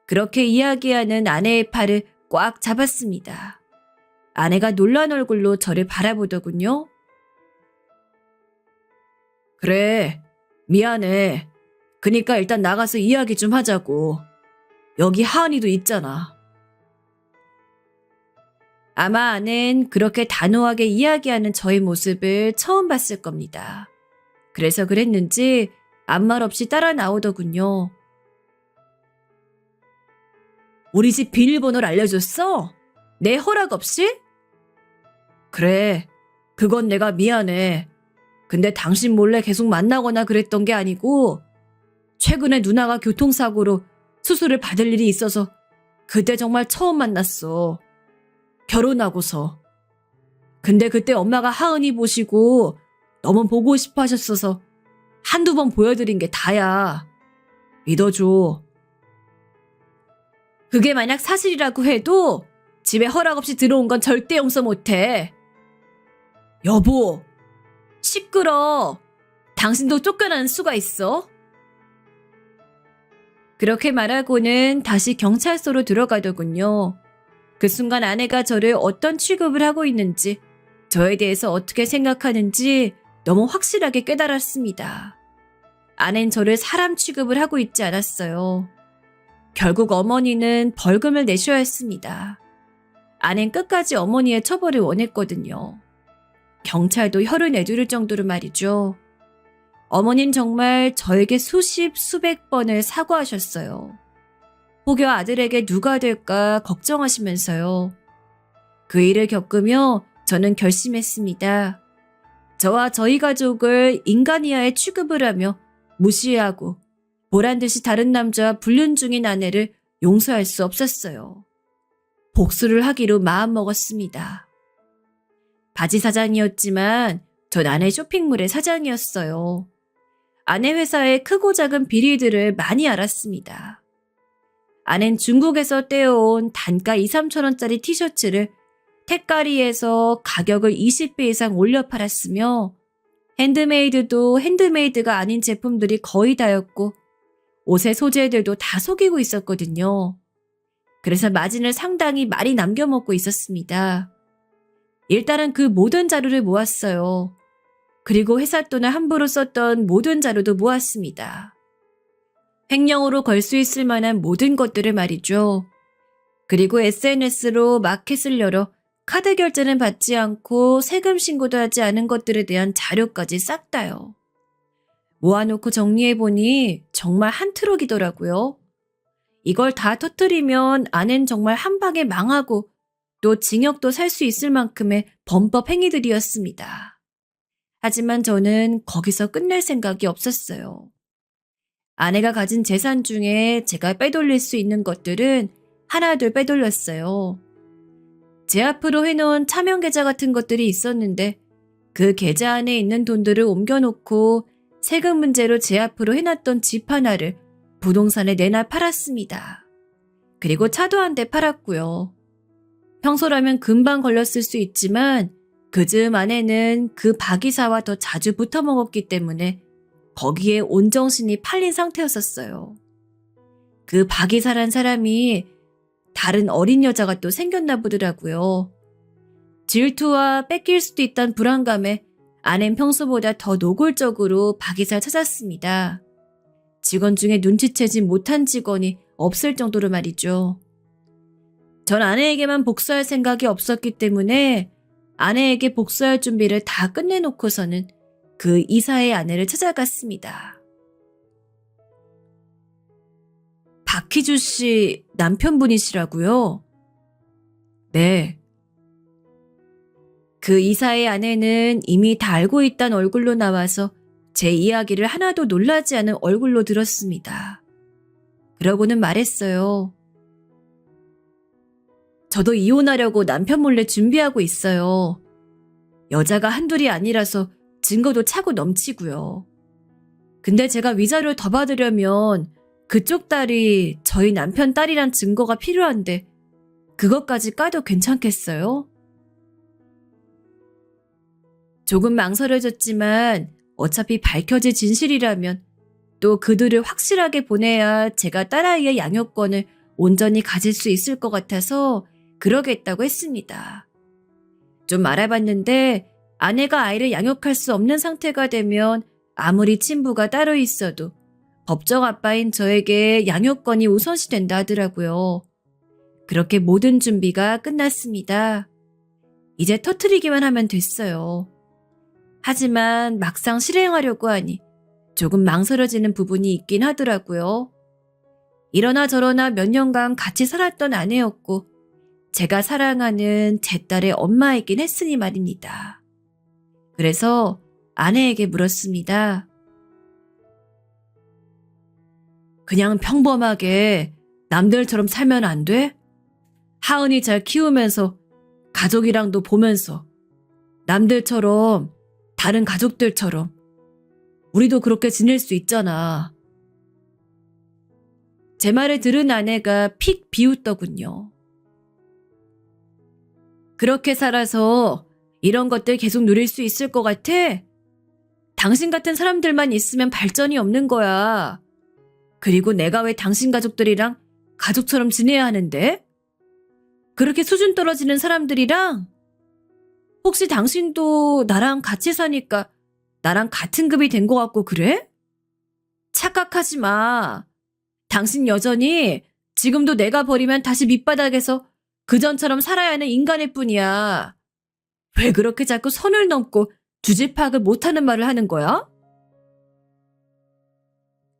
S1: 그렇게 이야기하는 아내의 팔을 꽉 잡았습니다. 아내가 놀란 얼굴로 저를 바라보더군요. 그래, 미안해. 그니까 일단 나가서 이야기 좀 하자고. 여기 하은이도 있잖아. 아마 아내는 그렇게 단호하게 이야기하는 저의 모습을 처음 봤을 겁니다. 그래서 그랬는지 아무 말 없이 따라 나오더군요. 우리 집 비밀번호를 알려줬어? 내 허락 없이? 그래, 그건 내가 미안해. 근데 당신 몰래 계속 만나거나 그랬던 게 아니고 최근에 누나가 교통사고로 수술을 받을 일이 있어서 그때 정말 처음 만났어. 결혼하고서. 근데 그때 엄마가 하은이 보시고 너무 보고 싶어 하셨어서 한두 번 보여드린 게 다야. 믿어줘. 그게 만약 사실이라고 해도 집에 허락 없이 들어온 건 절대 용서 못해. 여보, 시끄러. 당신도 쫓겨나는 수가 있어? 그렇게 말하고는 다시 경찰서로 들어가더군요. 그 순간 아내가 저를 어떤 취급을 하고 있는지, 저에 대해서 어떻게 생각하는지 너무 확실하게 깨달았습니다. 아내는 저를 사람 취급을 하고 있지 않았어요. 결국 어머니는 벌금을 내셔야 했습니다. 아내는 끝까지 어머니의 처벌을 원했거든요. 경찰도 혀를 내두를 정도로 말이죠. 어머니는 정말 저에게 수십, 수백 번을 사과하셨어요. 혹여 아들에게 누가 될까 걱정하시면서요. 그 일을 겪으며 저는 결심했습니다. 저와 저희 가족을 인간이하에 취급을 하며 무시하고 보란듯이 다른 남자와 불륜 중인 아내를 용서할 수 없었어요. 복수를 하기로 마음먹었습니다. 바지 사장이었지만 전 아내 쇼핑몰의 사장이었어요. 아내 회사의 크고 작은 비리들을 많이 알았습니다. 아내는 중국에서 떼어온 단가 2, 3천 원짜리 티셔츠를 택가리에서 가격을 20배 이상 올려 팔았으며 핸드메이드도 핸드메이드가 아닌 제품들이 거의 다였고 옷의 소재들도 다 속이고 있었거든요. 그래서 마진을 상당히 많이 남겨먹고 있었습니다. 일단은 그 모든 자료를 모았어요. 그리고 회사 돈을 함부로 썼던 모든 자료도 모았습니다. 횡령으로 걸 수 있을 만한 모든 것들을 말이죠. 그리고 SNS로 마켓을 열어 카드 결제는 받지 않고 세금 신고도 하지 않은 것들에 대한 자료까지 싹 다요. 모아놓고 정리해보니 정말 한 트럭이더라고요. 이걸 다 터뜨리면 아내는 정말 한 방에 망하고 또 징역도 살 수 있을 만큼의 범법 행위들이었습니다. 하지만 저는 거기서 끝낼 생각이 없었어요. 아내가 가진 재산 중에 제가 빼돌릴 수 있는 것들은 하나둘 빼돌렸어요. 제 앞으로 해놓은 차명 계좌 같은 것들이 있었는데 그 계좌 안에 있는 돈들을 옮겨놓고 세금 문제로 제 앞으로 해놨던 집 하나를 부동산에 내놔 팔았습니다. 그리고 차도 한 대 팔았고요. 평소라면 금방 걸렸을 수 있지만 그 즈음 안에는 그 박이사와 더 자주 붙어 먹었기 때문에 거기에 온 정신이 팔린 상태였었어요. 그 박이사란 사람이 다른 어린 여자가 또 생겼나 보더라고요. 질투와 뺏길 수도 있다는 불안감에 아내는 평소보다 더 노골적으로 박이사를 찾았습니다. 직원 중에 눈치채지 못한 직원이 없을 정도로 말이죠. 전 아내에게만 복수할 생각이 없었기 때문에 아내에게 복수할 준비를 다 끝내놓고서는 그 이사의 아내를 찾아갔습니다. 박희주 씨 남편분이시라고요? 네. 그 이사의 아내는 이미 다 알고 있다는 얼굴로 나와서 제 이야기를 하나도 놀라지 않은 얼굴로 들었습니다. 그러고는 말했어요. 저도 이혼하려고 남편 몰래 준비하고 있어요. 여자가 한둘이 아니라서 증거도 차고 넘치고요. 근데 제가 위자료를 더 받으려면 그쪽 딸이 저희 남편 딸이란 증거가 필요한데 그것까지 까도 괜찮겠어요? 조금 망설여졌지만 어차피 밝혀질 진실이라면 또 그들을 확실하게 보내야 제가 딸아이의 양육권을 온전히 가질 수 있을 것 같아서 그러겠다고 했습니다. 좀 알아봤는데 아내가 아이를 양육할 수 없는 상태가 되면 아무리 친부가 따로 있어도 법정 아빠인 저에게 양육권이 우선시 된다 하더라고요. 그렇게 모든 준비가 끝났습니다. 이제 터뜨리기만 하면 됐어요. 하지만 막상 실행하려고 하니 조금 망설여지는 부분이 있긴 하더라고요. 이러나 저러나 몇 년간 같이 살았던 아내였고 제가 사랑하는 제 딸의 엄마이긴 했으니 말입니다. 그래서 아내에게 물었습니다. 그냥 평범하게 남들처럼 살면 안 돼? 하은이 잘 키우면서 가족이랑도 보면서 남들처럼 다른 가족들처럼 우리도 그렇게 지낼 수 있잖아. 제 말을 들은 아내가 픽 비웃더군요. 그렇게 살아서 이런 것들 계속 누릴 수 있을 것 같아? 당신 같은 사람들만 있으면 발전이 없는 거야. 그리고 내가 왜 당신 가족들이랑 가족처럼 지내야 하는데? 그렇게 수준 떨어지는 사람들이랑? 혹시 당신도 나랑 같이 사니까 나랑 같은 급이 된 것 같고 그래? 착각하지 마. 당신 여전히 지금도 내가 버리면 다시 밑바닥에서 그전처럼 살아야 하는 인간일 뿐이야. 왜 그렇게 자꾸 선을 넘고 주제 파악을 못하는 말을 하는 거야?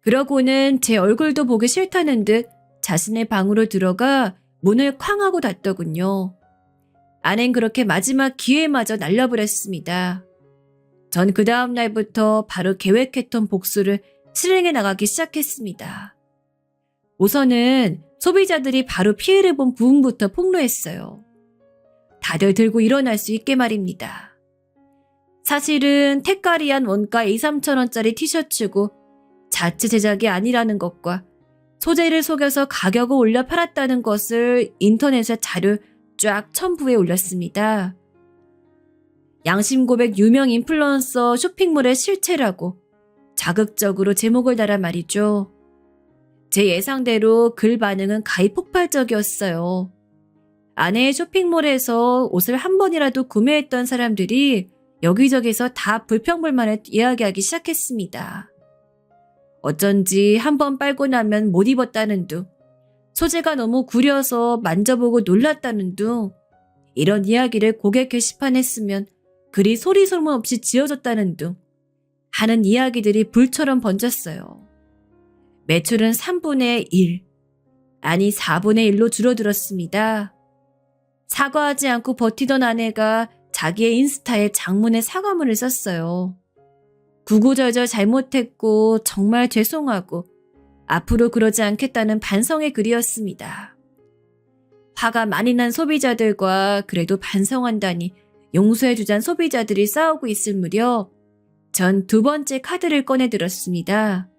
S1: 그러고는 제 얼굴도 보기 싫다는 듯 자신의 방으로 들어가 문을 쾅 하고 닫더군요. 아낸 그렇게 마지막 기회마저 날려버렸습니다. 전 그 다음 날부터 바로 계획했던 복수를 실행해 나가기 시작했습니다. 우선은 소비자들이 바로 피해를 본 부분부터 폭로했어요. 다들 들고 일어날 수 있게 말입니다. 사실은 택가리한 원가 2, 3천 원짜리 티셔츠고 자체 제작이 아니라는 것과 소재를 속여서 가격을 올려 팔았다는 것을 인터넷에 자료 쫙 첨부해 올렸습니다. 양심고백 유명 인플루언서 쇼핑몰의 실체라고 자극적으로 제목을 달아 말이죠. 제 예상대로 글 반응은 가히 폭발적이었어요. 아내의 쇼핑몰에서 옷을 한 번이라도 구매했던 사람들이 여기저기서 다 불평불만을 이야기하기 시작했습니다. 어쩐지 한 번 빨고 나면 못 입었다는 둥, 소재가 너무 구려서 만져보고 놀랐다는 둥, 이런 이야기를 고객 게시판에 쓰면 글이 소리 소문 없이 지어졌다는 둥 하는 이야기들이 불처럼 번졌어요. 매출은 3분의 1, 아니 4분의 1로 줄어들었습니다. 사과하지 않고 버티던 아내가 자기의 인스타에 장문의 사과문을 썼어요. 구구절절 잘못했고 정말 죄송하고 앞으로 그러지 않겠다는 반성의 글이었습니다. 화가 많이 난 소비자들과 그래도 반성한다니 용서해주잔 소비자들이 싸우고 있을 무렵 전 두 번째 카드를 꺼내들었습니다.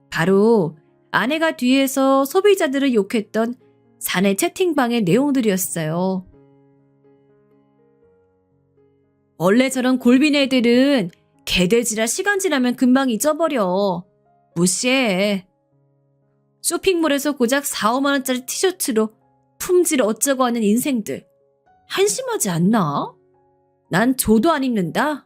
S1: 바로 아내가 뒤에서 소비자들을 욕했던 사내 채팅방의 내용들이었어요. 원래 저런 골빈 애들은 개돼지라 시간 지나면 금방 잊어버려. 무시해. 쇼핑몰에서 고작 4, 5만 원짜리 티셔츠로 품질 어쩌고 하는 인생들. 한심하지 않나? 난 조도 안 입는다.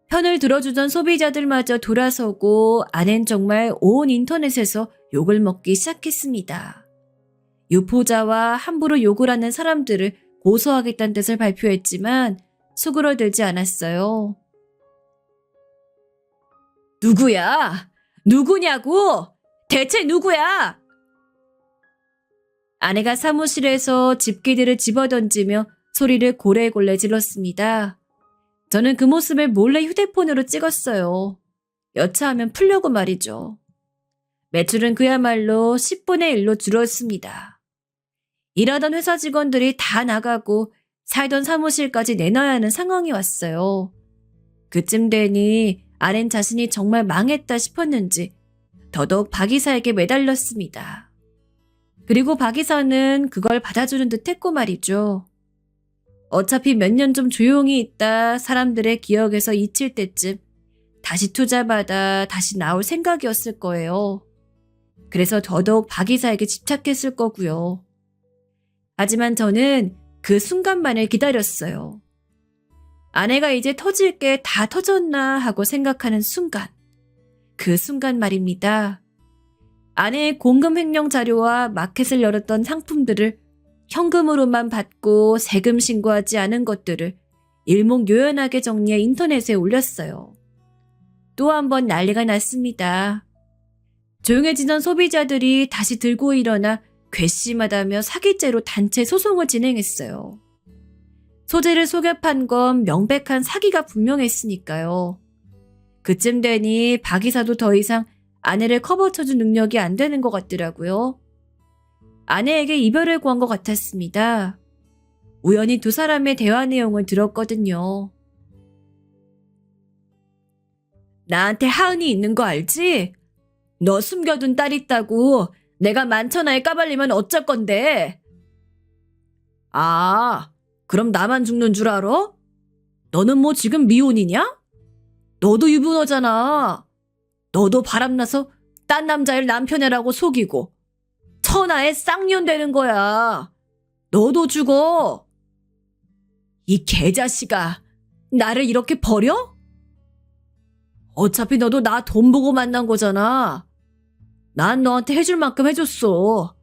S1: 편을 들어주던 소비자들마저 돌아서고 아낸 정말 온 인터넷에서 욕을 먹기 시작했습니다. 유포자와 함부로 욕을 하는 사람들을 고소하겠다는 뜻을 발표했지만 수그러들지 않았어요. 누구야? 누구냐고? 대체 누구야? 아내가 사무실에서 집기들을 집어던지며 소리를 고래고래 질렀습니다. 저는 그 모습을 몰래 휴대폰으로 찍었어요. 여차하면 풀려고 말이죠. 매출은 그야말로 10분의 1로 줄었습니다. 일하던 회사 직원들이 다 나가고 살던 사무실까지 내놔야 하는 상황이 왔어요. 그쯤 되니 아낸 자신이 정말 망했다 싶었는지 더더욱 박 이사에게 매달렸습니다. 그리고 박 이사는 그걸 받아주는 듯 했고 말이죠. 어차피 몇 년 좀 조용히 있다 사람들의 기억에서 잊힐 때쯤 다시 투자받아 다시 나올 생각이었을 거예요. 그래서 더더욱 박 이사에게 집착했을 거고요. 하지만 저는 그 순간만을 기다렸어요. 아내가 이제 터질 게 다 터졌나 하고 생각하는 순간. 그 순간 말입니다. 아내의 공금 횡령 자료와 마켓을 열었던 상품들을 현금으로만 받고 세금 신고하지 않은 것들을 일목요연하게 정리해 인터넷에 올렸어요. 또 한 번 난리가 났습니다. 조용해지던 소비자들이 다시 들고 일어나 괘씸하다며 사기죄로 단체 소송을 진행했어요. 소재를 속여 판 건 명백한 사기가 분명했으니까요. 그쯤 되니 박 이사도 더 이상 아내를 커버쳐줄 능력이 안 되는 것 같더라고요. 아내에게 이별을 구한 것 같았습니다. 우연히 두 사람의 대화 내용을 들었거든요. 나한테 하은이 있는 거 알지? 너 숨겨둔 딸 있다고 내가 만천하에 까발리면 어쩔 건데? 아, 그럼 나만 죽는 줄 알아? 너는 뭐 지금 미혼이냐? 너도 유부녀잖아. 너도 바람나서 딴 남자를 남편이라고 속이고 천하에 쌍년 되는 거야. 너도 죽어. 이 개자식아, 나를 이렇게 버려? 어차피 너도 나 돈 보고 만난 거잖아. 난 너한테 해줄 만큼 해줬어.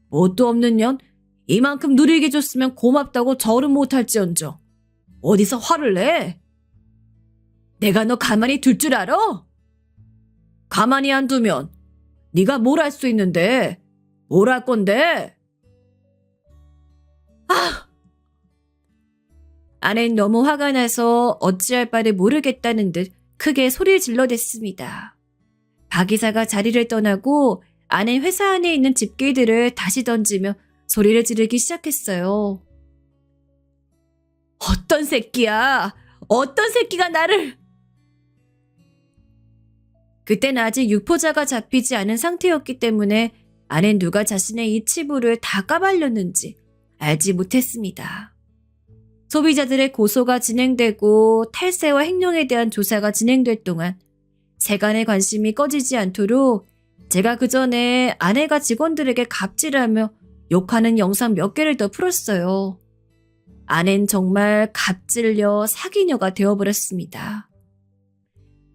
S1: 뭣도 없는 년 이만큼 누리게 줬으면 고맙다고 절은 못할지언정 어디서 화를 내? 내가 너 가만히 둘 줄 알아? 가만히 안 두면 네가 뭘 할 수 있는데? 뭘 할 건데? 아! 아내는 너무 화가 나서 어찌할 바를 모르겠다는 듯 크게 소리를 질러댔습니다. 박 이사가 자리를 떠나고 아내는 회사 안에 있는 집게들을 다시 던지며 소리를 지르기 시작했어요. 어떤 새끼야! 어떤 새끼가 나를! 그땐 아직 유포자가 잡히지 않은 상태였기 때문에 아내는 누가 자신의 이 치부를 다 까발렸는지 알지 못했습니다. 소비자들의 고소가 진행되고 탈세와 횡령에 대한 조사가 진행될 동안 세간의 관심이 꺼지지 않도록 제가 그 전에 아내가 직원들에게 갑질하며 욕하는 영상 몇 개를 더 풀었어요. 아내는 정말 갑질녀, 사기녀가 되어버렸습니다.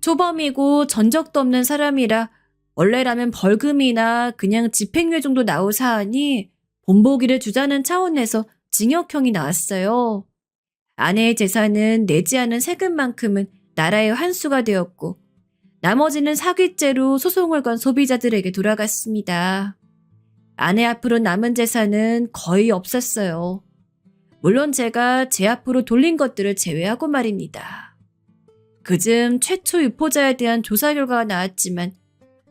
S1: 초범이고 전적도 없는 사람이라 원래라면 벌금이나 그냥 집행유예 정도 나올 사안이 본보기를 주자는 차원에서 징역형이 나왔어요. 아내의 재산은 내지 않은 세금만큼은 나라의 환수가 되었고 나머지는 사기죄로 소송을 건 소비자들에게 돌아갔습니다. 아내 앞으로 남은 재산은 거의 없었어요. 물론 제가 제 앞으로 돌린 것들을 제외하고 말입니다. 그즘 최초 유포자에 대한 조사 결과가 나왔지만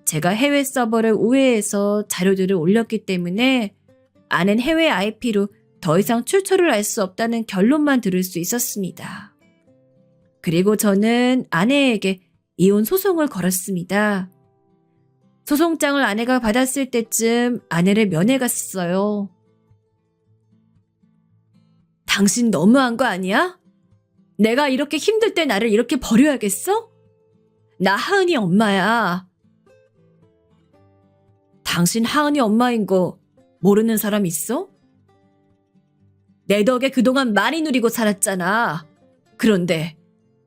S1: 제가 해외 서버를 우회해서 자료들을 올렸기 때문에 아는 해외 IP로 더 이상 출처를 알 수 없다는 결론만 들을 수 있었습니다. 그리고 저는 아내에게 이혼 소송을 걸었습니다. 소송장을 아내가 받았을 때쯤 아내를 면회갔어요. 당신 너무한 거 아니야? 내가 이렇게 힘들 때 나를 이렇게 버려야겠어? 나 하은이 엄마야. 당신 하은이 엄마인 거 모르는 사람 있어? 내 덕에 그동안 많이 누리고 살았잖아. 그런데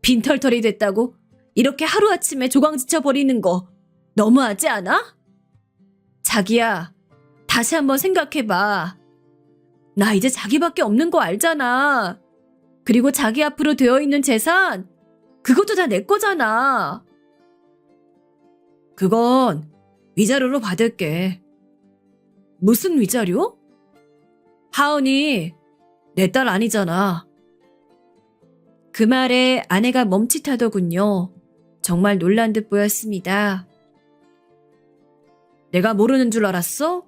S1: 빈털털이 됐다고 이렇게 하루아침에 조강지쳐 버리는 거 너무하지 않아? 자기야, 다시 한번 생각해봐. 나 이제 자기밖에 없는 거 알잖아. 그리고 자기 앞으로 되어 있는 재산, 그것도 다 내 거잖아. 그건 위자료로 받을게. 무슨 위자료? 하은이 내 딸 아니잖아. 그 말에 아내가 멈칫하더군요. 정말 놀란 듯 보였습니다. 내가 모르는 줄 알았어?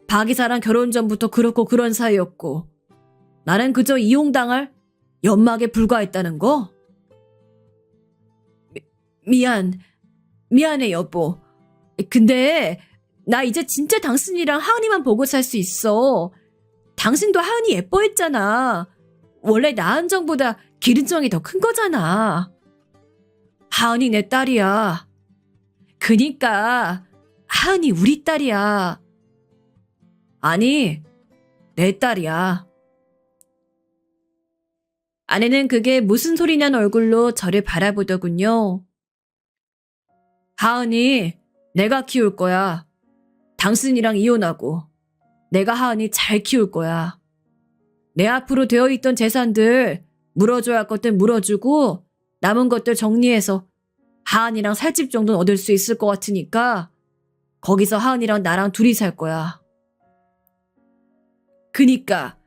S1: 박 이사랑 결혼 전부터 그렇고 그런 사이였고 나는 그저 이용당할 연막에 불과했다는 거? 미안해 여보. 근데 나 이제 진짜 당신이랑 하은이만 보고 살 수 있어. 당신도 하은이 예뻐했잖아. 원래 나은정보다 기른정이 더 큰 거잖아. 하은이 내 딸이야. 그니까 하은이 우리 딸이야. 아니, 내 딸이야. 아내는 그게 무슨 소리 난 얼굴로 저를 바라보더군요. 하은이, 내가 키울 거야. 당신이랑 이혼하고 내가 하은이 잘 키울 거야. 내 앞으로 되어있던 재산들 물어줘야 할 것들 물어주고 남은 것들 정리해서 하은이랑 살 집 정도는 얻을 수 있을 것 같으니까 거기서 하은이랑 나랑 둘이 살 거야. 그니까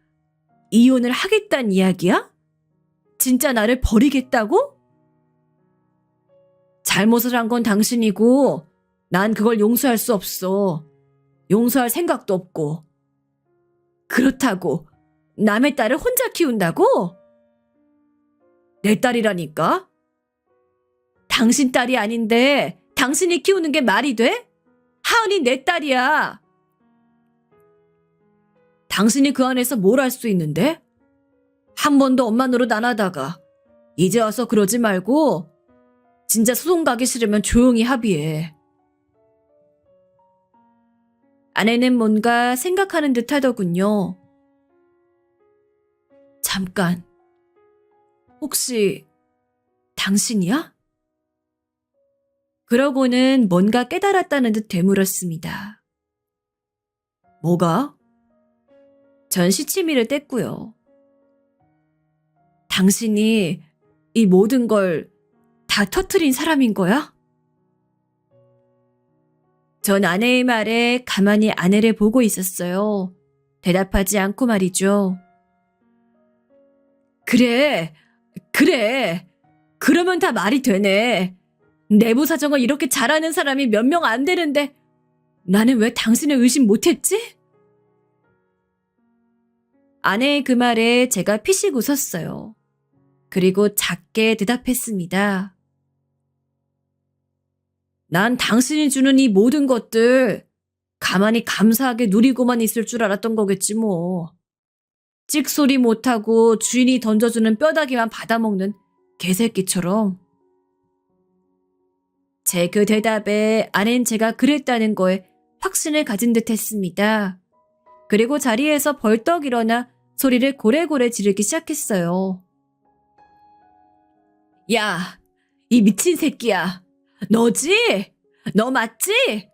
S1: 이혼을 하겠다는 이야기야? 진짜 나를 버리겠다고? 잘못을 한 건 당신이고 난 그걸 용서할 수 없어. 용서할 생각도 없고. 그렇다고 남의 딸을 혼자 키운다고? 내 딸이라니까? 당신 딸이 아닌데 당신이 키우는 게 말이 돼? 하은이 내 딸이야. 당신이 그 안에서 뭘 할 수 있는데? 한 번도 엄마 노릇 안 하다가 이제 와서 그러지 말고 진짜 소송 가기 싫으면 조용히 합의해. 아내는 뭔가 생각하는 듯 하더군요. 잠깐. 혹시 당신이야? 그러고는 뭔가 깨달았다는 듯 되물었습니다. 뭐가? 전 시치미를 뗐고요. 당신이 이 모든 걸 다 터트린 사람인 거야? 전 아내의 말에 가만히 아내를 보고 있었어요. 대답하지 않고 말이죠. 그래. 그러면 다 말이 되네. 내부 사정을 이렇게 잘하는 사람이 몇 명 안 되는데 나는 왜 당신을 의심 못했지? 아내의 그 말에 제가 피식 웃었어요. 그리고 작게 대답했습니다. 난 당신이 주는 이 모든 것들 가만히 감사하게 누리고만 있을 줄 알았던 거겠지 뭐. 찍소리 못하고 주인이 던져주는 뼈다귀만 받아먹는 개새끼처럼. 제 그 대답에 아내는 제가 그랬다는 거에 확신을 가진 듯 했습니다. 그리고 자리에서 벌떡 일어나 소리를 고래고래 지르기 시작했어요. 야, 이 미친 새끼야. 너지? 너 맞지?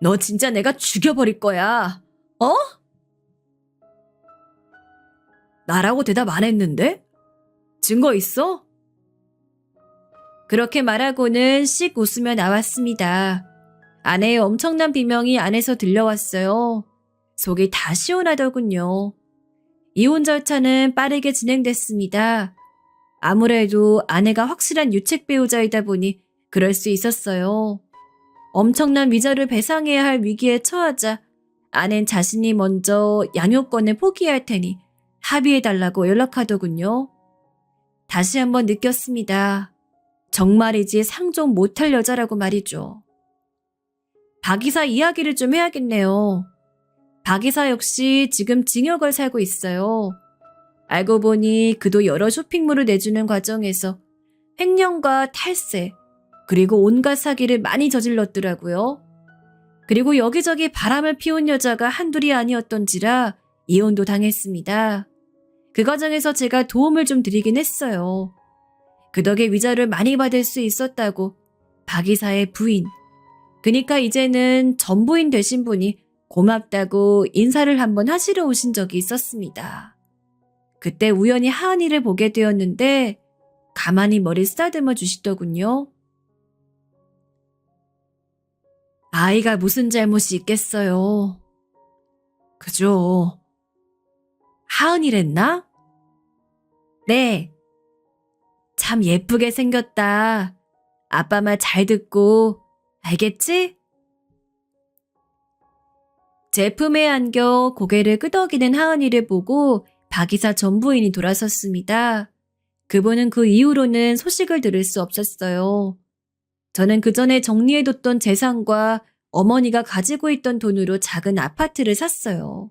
S1: 너 진짜 내가 죽여버릴 거야. 어? 나라고 대답 안 했는데? 증거 있어? 그렇게 말하고는 씩 웃으며 나왔습니다. 아내의 엄청난 비명이 안에서 들려왔어요. 속이 다 시원하더군요. 이혼 절차는 빠르게 진행됐습니다. 아무래도 아내가 확실한 유책 배우자이다 보니 그럴 수 있었어요. 엄청난 위자료 배상해야 할 위기에 처하자 아낸 자신이 먼저 양육권을 포기할 테니 합의해달라고 연락하더군요. 다시 한번 느꼈습니다. 정말이지 상종 못할 여자라고 말이죠. 박 이사 이야기를 좀 해야겠네요. 박 이사 역시 지금 징역을 살고 있어요. 알고 보니 그도 여러 쇼핑몰을 내주는 과정에서 횡령과 탈세, 그리고 온갖 사기를 많이 저질렀더라고요. 그리고 여기저기 바람을 피운 여자가 한둘이 아니었던지라 이혼도 당했습니다. 그 과정에서 제가 도움을 좀 드리긴 했어요. 그 덕에 위자료를 많이 받을 수 있었다고 박 이사의 부인, 그니까 이제는 전부인 되신 분이 고맙다고 인사를 한번 하시러 오신 적이 있었습니다. 그때 우연히 하은이를 보게 되었는데 가만히 머리 쓰다듬어 주시더군요. 아이가 무슨 잘못이 있겠어요. 그죠. 하은이랬나? 네. 참 예쁘게 생겼다. 아빠 말 잘 듣고 알겠지? 제품에 안겨 고개를 끄덕이는 하은이를 보고 박 이사 전부인이 돌아섰습니다. 그분은 그 이후로는 소식을 들을 수 없었어요. 저는 그 전에 정리해뒀던 재산과 어머니가 가지고 있던 돈으로 작은 아파트를 샀어요.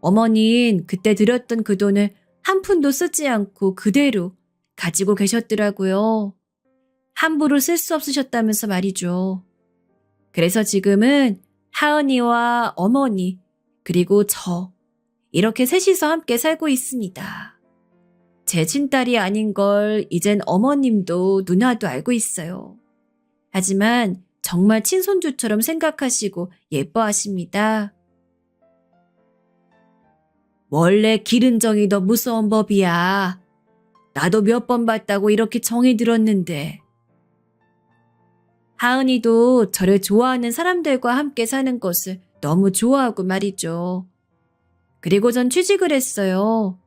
S1: 어머니는 그때 들였던 그 돈을 한 푼도 쓰지 않고 그대로 가지고 계셨더라고요. 함부로 쓸 수 없으셨다면서 말이죠. 그래서 지금은 하은이와 어머니, 그리고 저, 이렇게 셋이서 함께 살고 있습니다. 제 친딸이 아닌 걸 이젠 어머님도 누나도 알고 있어요. 하지만 정말 친손주처럼 생각하시고 예뻐하십니다. 원래 기른정이 더 무서운 법이야. 나도 몇 번 봤다고 이렇게 정이 들었는데. 하은이도 저를 좋아하는 사람들과 함께 사는 것을 너무 좋아하고 말이죠. 그리고 전 취직을 했어요.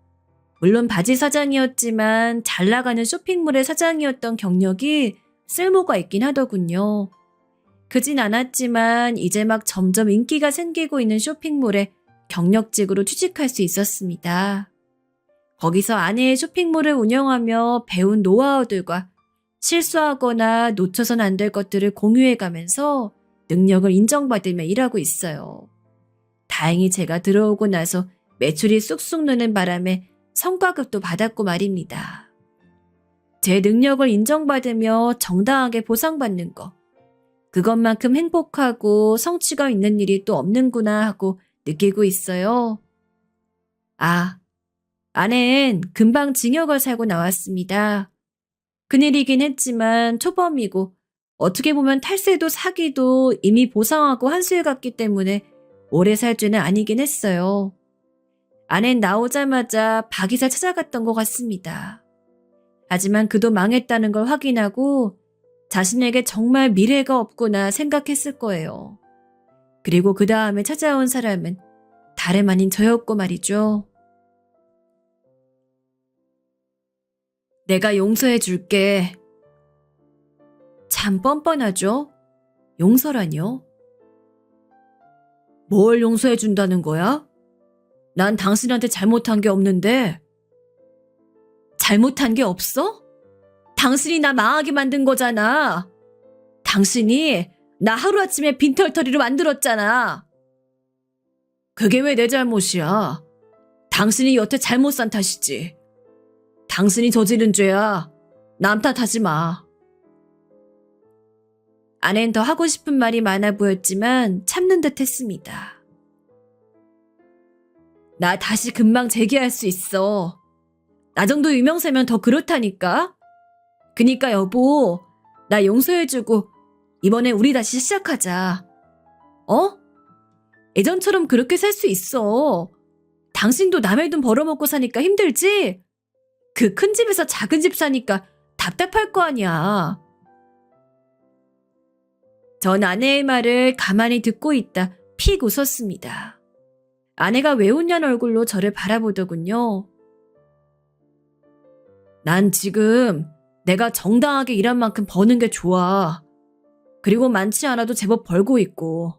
S1: 물론 바지 사장이었지만 잘 나가는 쇼핑몰의 사장이었던 경력이 쓸모가 있긴 하더군요. 크진 않았지만 이제 막 점점 인기가 생기고 있는 쇼핑몰에 경력직으로 취직할 수 있었습니다. 거기서 아내의 쇼핑몰을 운영하며 배운 노하우들과 실수하거나 놓쳐선 안 될 것들을 공유해가면서 능력을 인정받으며 일하고 있어요. 다행히 제가 들어오고 나서 매출이 쑥쑥 느는 바람에 성과급도 받았고 말입니다. 제 능력을 인정받으며 정당하게 보상받는 거. 그것만큼 행복하고 성취감 있는 일이 또 없는구나 하고 느끼고 있어요. 아내는 금방 징역을 살고 나왔습니다. 큰일이긴 했지만 초범이고 어떻게 보면 탈세도 사기도 이미 보상하고 한수해 갔기 때문에 오래 살 죄는 아니긴 했어요. 아내는 나오자마자 박이사 찾아갔던 것 같습니다. 하지만 그도 망했다는 걸 확인하고 자신에게 정말 미래가 없구나 생각했을 거예요. 그리고 그 다음에 찾아온 사람은 다름 아닌 저였고 말이죠. 내가 용서해 줄게. 참 뻔뻔하죠? 용서라뇨? 뭘 용서해 준다는 거야? 난 당신한테 잘못한 게 없는데. 잘못한 게 없어? 당신이 나 망하게 만든 거잖아. 당신이 나 하루아침에 빈털터리로 만들었잖아. 그게 왜 내 잘못이야? 당신이 여태 잘못 산 탓이지. 당신이 저지른 죄야. 남 탓하지 마. 아내는 더 하고 싶은 말이 많아 보였지만 참는 듯 했습니다. 나 다시 금방 재기할 수 있어. 나 정도 유명세면 더 그렇다니까? 그니까 여보, 나 용서해주고 이번에 우리 다시 시작하자. 어? 예전처럼 그렇게 살 수 있어. 당신도 남의 돈 벌어먹고 사니까 힘들지? 그 큰 집에서 작은 집 사니까 답답할 거 아니야. 전 아내의 말을 가만히 듣고 있다 픽 웃었습니다. 아내가 왜 웃냐는 얼굴로 저를 바라보더군요. 난 지금 내가 정당하게 일한 만큼 버는 게 좋아. 그리고 많지 않아도 제법 벌고 있고.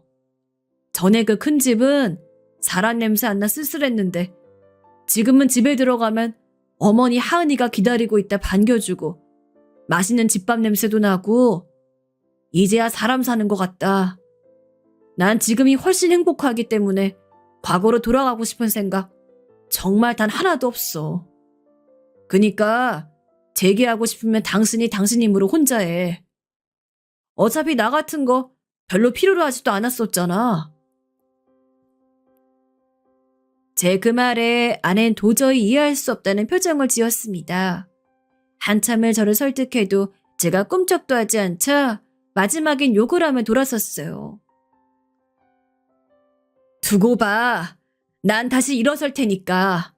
S1: 전에 그 큰 집은 사람 냄새 안 나 쓸쓸했는데 지금은 집에 들어가면 어머니 하은이가 기다리고 있다 반겨주고 맛있는 집밥 냄새도 나고 이제야 사람 사는 것 같다. 난 지금이 훨씬 행복하기 때문에 과거로 돌아가고 싶은 생각 정말 단 하나도 없어. 그니까 재기하고 싶으면 당신이 당신 힘으로 혼자 해. 어차피 나 같은 거 별로 필요로 하지도 않았었잖아. 제 그 말에 아내는 도저히 이해할 수 없다는 표정을 지었습니다. 한참을 저를 설득해도 제가 꿈쩍도 하지 않자 마지막엔 욕을 하며 돌아섰어요. 두고 봐. 난 다시 일어설 테니까.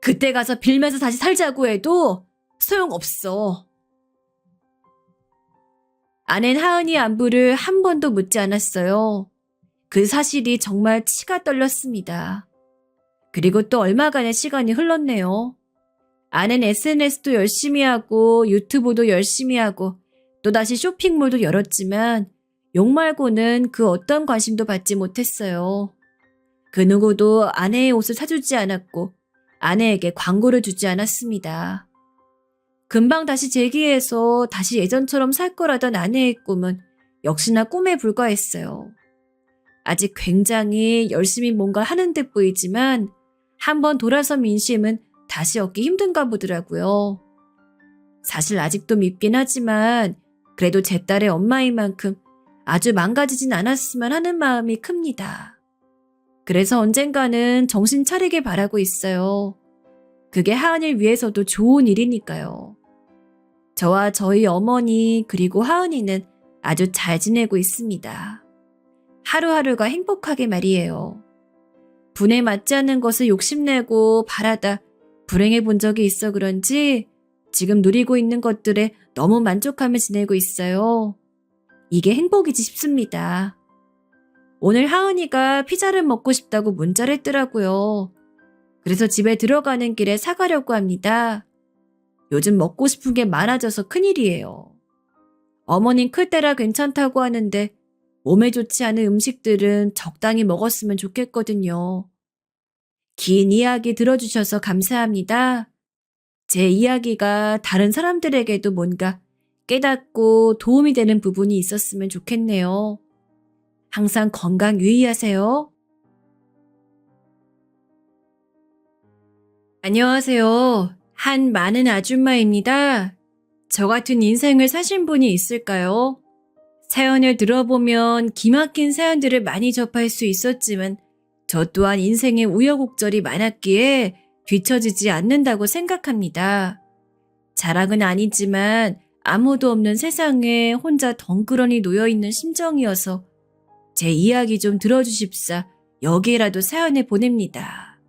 S1: 그때 가서 빌면서 다시 살자고 해도 소용없어. 아내는 하은이 안부를 한 번도 묻지 않았어요. 그 사실이 정말 치가 떨렸습니다. 그리고 또 얼마간의 시간이 흘렀네요. 아내는 SNS도 열심히 하고 유튜브도 열심히 하고 또다시 쇼핑몰도 열었지만 욕 말고는 그 어떤 관심도 받지 못했어요. 그 누구도 아내의 옷을 사주지 않았고 아내에게 광고를 주지 않았습니다. 금방 다시 재기해서 다시 예전처럼 살 거라던 아내의 꿈은 역시나 꿈에 불과했어요. 아직 굉장히 열심히 뭔가 하는 듯 보이지만 한번 돌아선 민심은 다시 얻기 힘든가 보더라고요. 사실 아직도 밉긴 하지만 그래도 제 딸의 엄마인 만큼 아주 망가지진 않았으면 하는 마음이 큽니다. 그래서 언젠가는 정신 차리길 바라고 있어요. 그게 하은이를 위해서도 좋은 일이니까요. 저와 저희 어머니 그리고 하은이는 아주 잘 지내고 있습니다. 하루하루가 행복하게 말이에요. 분에 맞지 않는 것을 욕심내고 바라다 불행해 본 적이 있어 그런지 지금 누리고 있는 것들에 너무 만족하며 지내고 있어요. 이게 행복이지 싶습니다. 오늘 하은이가 피자를 먹고 싶다고 문자를 했더라고요. 그래서 집에 들어가는 길에 사가려고 합니다. 요즘 먹고 싶은 게 많아져서 큰일이에요. 어머님 클 때라 괜찮다고 하는데 몸에 좋지 않은 음식들은 적당히 먹었으면 좋겠거든요. 긴 이야기 들어주셔서 감사합니다. 제 이야기가 다른 사람들에게도 뭔가 깨닫고 도움이 되는 부분이 있었으면 좋겠네요. 항상 건강 유의하세요. 안녕하세요. 한 많은 아줌마입니다. 저 같은 인생을 사신 분이 있을까요? 사연을 들어보면 기막힌 사연들을 많이 접할 수 있었지만 저 또한 인생에 우여곡절이 많았기에 뒤처지지 않는다고 생각합니다. 자랑은 아니지만 아무도 없는 세상에 혼자 덩그러니 놓여있는 심정이어서 제 이야기 좀 들어주십사 여기에라도 사연을 보냅니다.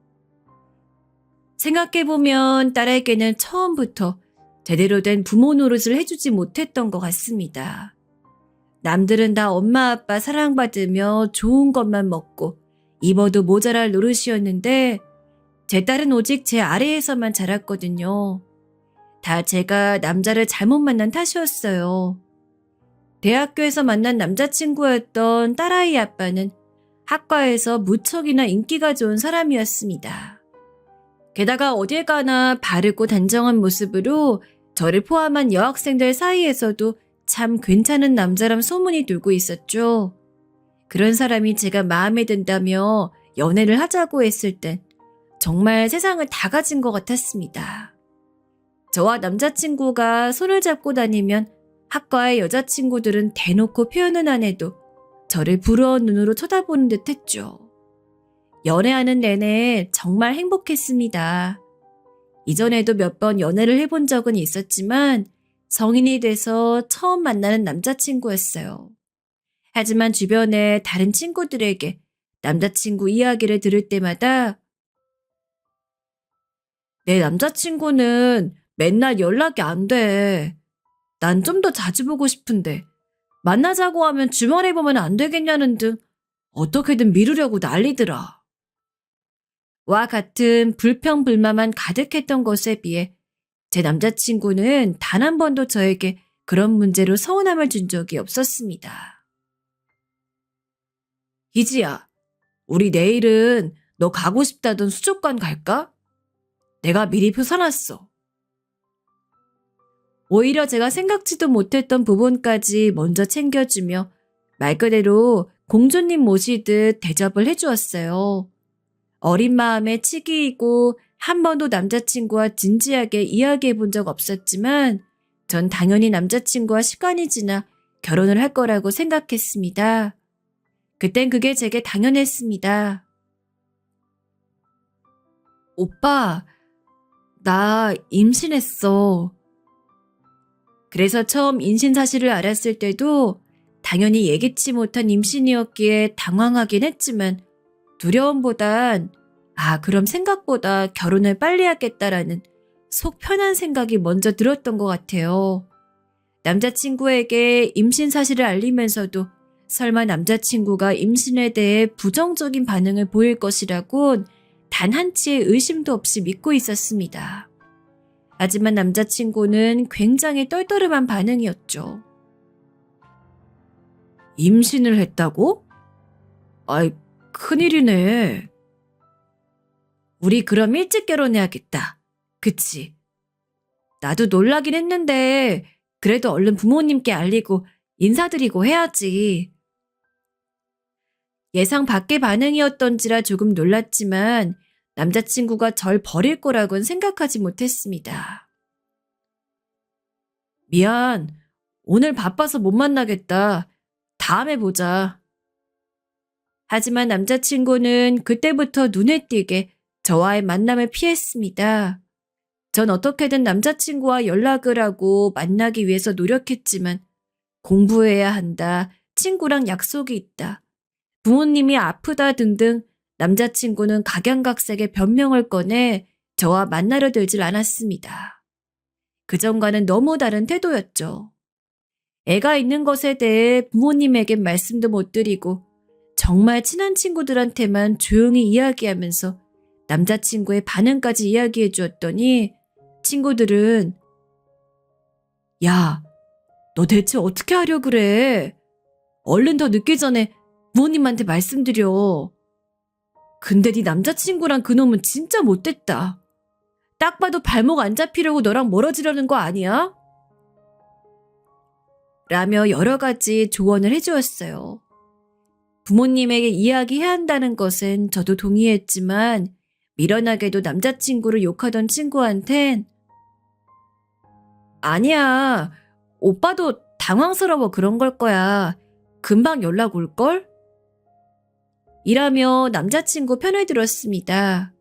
S1: 생각해보면 딸에게는 처음부터 제대로 된 부모 노릇을 해주지 못했던 것 같습니다. 남들은 다 엄마 아빠 사랑받으며 좋은 것만 먹고 입어도 모자랄 노릇이었는데 제 딸은 오직 제 아래에서만 자랐거든요. 다 제가 남자를 잘못 만난 탓이었어요. 대학교에서 만난 남자친구였던 딸아이 아빠는 학과에서 무척이나 인기가 좋은 사람이었습니다. 게다가 어딜 가나 바르고 단정한 모습으로 저를 포함한 여학생들 사이에서도 참 괜찮은 남자람 소문이 돌고 있었죠. 그런 사람이 제가 마음에 든다며 연애를 하자고 했을 땐 정말 세상을 다 가진 것 같았습니다. 저와 남자친구가 손을 잡고 다니면 학과의 여자친구들은 대놓고 표현은 안 해도 저를 부러운 눈으로 쳐다보는 듯 했죠. 연애하는 내내 정말 행복했습니다. 이전에도 몇 번 연애를 해본 적은 있었지만 성인이 돼서 처음 만나는 남자친구였어요. 하지만 주변의 다른 친구들에게 남자친구 이야기를 들을 때마다 내 남자친구는 맨날 연락이 안 돼. 난 좀 더 자주 보고 싶은데 만나자고 하면 주말에 보면 안 되겠냐는 등 어떻게든 미루려고 난리더라. 와 같은 불평불만만 가득했던 것에 비해 제 남자친구는 단 한 번도 저에게 그런 문제로 서운함을 준 적이 없었습니다. 희지야, 우리 내일은 너 가고 싶다던 수족관 갈까? 내가 미리 표 사놨어. 오히려 제가 생각지도 못했던 부분까지 먼저 챙겨주며 말 그대로 공주님 모시듯 대접을 해주었어요. 어린 마음에 치기이고 한 번도 남자친구와 진지하게 이야기해 본 적 없었지만 전 당연히 남자친구와 시간이 지나 결혼을 할 거라고 생각했습니다. 그땐 그게 제게 당연했습니다. 오빠, 나 임신했어. 그래서 처음 임신 사실을 알았을 때도 당연히 예기치 못한 임신이었기에 당황하긴 했지만 두려움보단 그럼 생각보다 결혼을 빨리 하겠다라는 속 편한 생각이 먼저 들었던 것 같아요. 남자친구에게 임신 사실을 알리면서도 설마 남자친구가 임신에 대해 부정적인 반응을 보일 것이라곤 단 한치의 의심도 없이 믿고 있었습니다. 하지만 남자친구는 굉장히 떨떠름한 반응이었죠. 임신을 했다고? 아이, 큰일이네. 우리 그럼 일찍 결혼해야겠다. 그치? 나도 놀라긴 했는데 그래도 얼른 부모님께 알리고 인사드리고 해야지. 예상 밖의 반응이었던지라 조금 놀랐지만 남자친구가 절 버릴 거라고는 생각하지 못했습니다. 미안. 오늘 바빠서 못 만나겠다. 다음에 보자. 하지만 남자친구는 그때부터 눈에 띄게 저와의 만남을 피했습니다. 전 어떻게든 남자친구와 연락을 하고 만나기 위해서 노력했지만 공부해야 한다, 친구랑 약속이 있다, 부모님이 아프다 등등 남자친구는 각양각색의 변명을 꺼내 저와 만나려 들질 않았습니다. 그전과는 너무 다른 태도였죠. 애가 있는 것에 대해 부모님에겐 말씀도 못 드리고 정말 친한 친구들한테만 조용히 이야기하면서 남자친구의 반응까지 이야기해 주었더니 친구들은 야, 너 대체 어떻게 하려 그래? 얼른 더 늦기 전에 부모님한테 말씀드려. 근데 네 남자친구랑 그놈은 진짜 못됐다. 딱 봐도 발목 안 잡히려고 너랑 멀어지려는 거 아니야? 라며 여러 가지 조언을 해주었어요. 부모님에게 이야기해야 한다는 것은 저도 동의했지만 미련하게도 남자친구를 욕하던 친구한텐 아니야, 오빠도 당황스러워 그런 걸 거야. 금방 연락 올걸? 이라며 남자친구 편을 들었습니다.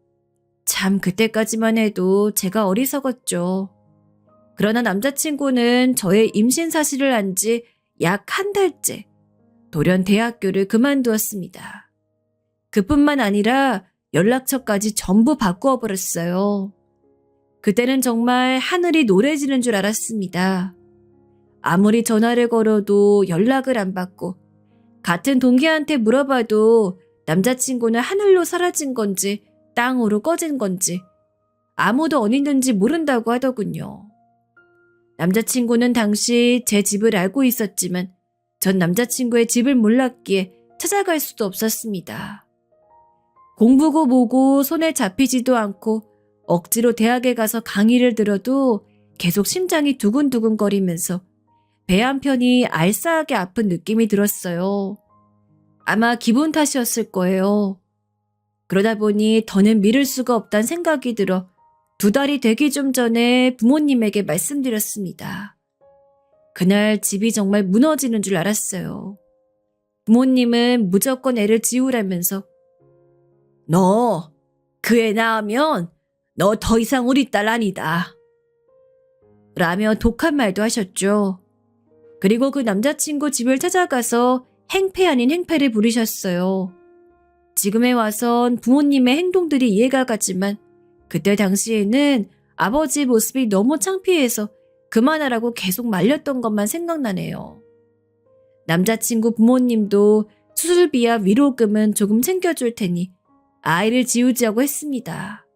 S1: 참 그때까지만 해도 제가 어리석었죠. 그러나 남자친구는 저의 임신 사실을 안 지 약 한 달째 돌연 대학교를 그만두었습니다. 그뿐만 아니라 연락처까지 전부 바꾸어 버렸어요. 그때는 정말 하늘이 노래지는 줄 알았습니다. 아무리 전화를 걸어도 연락을 안 받고 같은 동기한테 물어봐도 남자친구는 하늘로 사라진 건지 땅으로 꺼진 건지 아무도 어디 있는지 모른다고 하더군요. 남자친구는 당시 제 집을 알고 있었지만 전 남자친구의 집을 몰랐기에 찾아갈 수도 없었습니다. 공부고 뭐고 손에 잡히지도 않고 억지로 대학에 가서 강의를 들어도 계속 심장이 두근두근거리면서 배 한편이 알싸하게 아픈 느낌이 들었어요. 아마 기분 탓이었을 거예요. 그러다 보니 더는 미룰 수가 없다는 생각이 들어 2달이 되기 좀 전에 부모님에게 말씀드렸습니다. 그날 집이 정말 무너지는 줄 알았어요. 부모님은 무조건 애를 지우라면서 너 그 애 낳으면 너 더 이상 우리 딸 아니다. 라며 독한 말도 하셨죠. 그리고 그 남자친구 집을 찾아가서 행패 아닌 행패를 부리셨어요. 지금에 와선 부모님의 행동들이 이해가 가지만 그때 당시에는 아버지의 모습이 너무 창피해서 그만하라고 계속 말렸던 것만 생각나네요. 남자친구 부모님도 수술비와 위로금은 조금 챙겨줄 테니 아이를 지우자고 했습니다.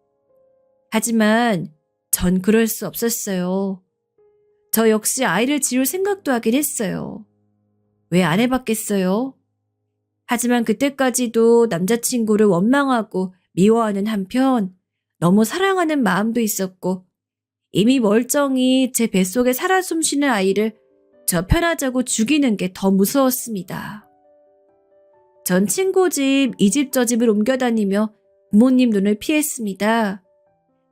S1: 하지만 전 그럴 수 없었어요. 저 역시 아이를 지울 생각도 하긴 했어요. 왜 안 해봤겠어요? 하지만 그때까지도 남자친구를 원망하고 미워하는 한편 너무 사랑하는 마음도 있었고 이미 멀쩡히 제 뱃속에 살아 숨쉬는 아이를 저 편하자고 죽이는 게 더 무서웠습니다. 전 친구 집, 이 집 저 집을 옮겨 다니며 부모님 눈을 피했습니다.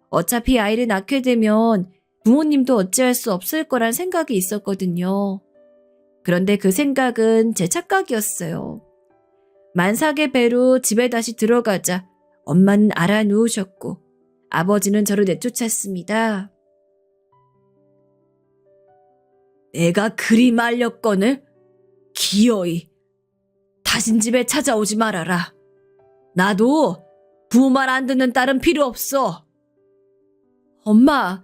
S1: 어차피 아이를 낳게 되면 부모님도 어찌할 수 없을 거란 생각이 있었거든요. 그런데 그 생각은 제 착각이었어요. 만삭의 배로 집에 다시 들어가자 엄마는 알아누우셨고 아버지는 저를 내쫓았습니다. 내가 그리 말렸거늘? 기어이 다신 집에 찾아오지 말아라. 나도 부모 말 안 듣는 딸은 필요 없어. 엄마,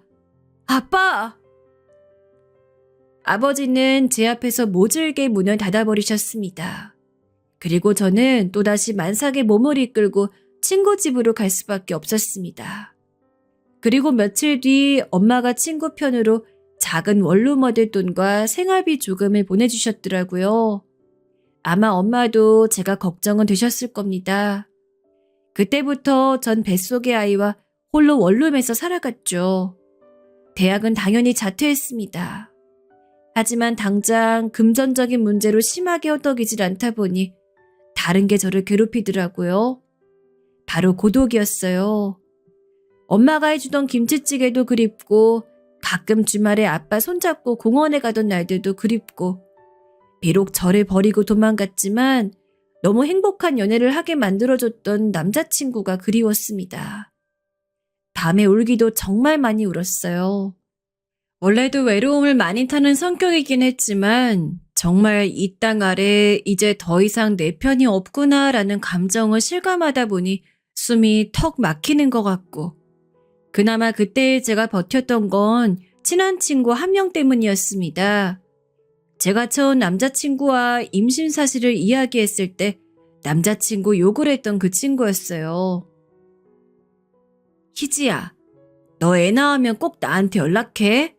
S1: 아빠! 아버지는 제 앞에서 모질게 문을 닫아버리셨습니다. 그리고 저는 또다시 만삭의 몸을 이끌고 친구 집으로 갈 수밖에 없었습니다. 그리고 며칠 뒤 엄마가 친구 편으로 작은 원룸 얻을 돈과 생활비 조금을 보내주셨더라고요. 아마 엄마도 제가 걱정은 되셨을 겁니다. 그때부터 전 뱃속의 아이와 홀로 원룸에서 살아갔죠. 대학은 당연히 자퇴했습니다. 하지만 당장 금전적인 문제로 심하게 허덕이질 않다 보니 다른 게 저를 괴롭히더라고요. 바로 고독이었어요. 엄마가 해주던 김치찌개도 그립고 가끔 주말에 아빠 손잡고 공원에 가던 날들도 그립고 비록 저를 버리고 도망갔지만 너무 행복한 연애를 하게 만들어줬던 남자친구가 그리웠습니다. 밤에 울기도 정말 많이 울었어요. 원래도 외로움을 많이 타는 성격이긴 했지만 정말 이 땅 아래 이제 더 이상 내 편이 없구나라는 감정을 실감하다 보니 숨이 턱 막히는 것 같고, 그나마 그때 제가 버텼던 건 친한 친구 한 명 때문이었습니다. 제가 처음 남자친구와 임신 사실을 이야기했을 때 남자친구 욕을 했던 그 친구였어요. 희지야, 너 애 낳으면 꼭 나한테 연락해.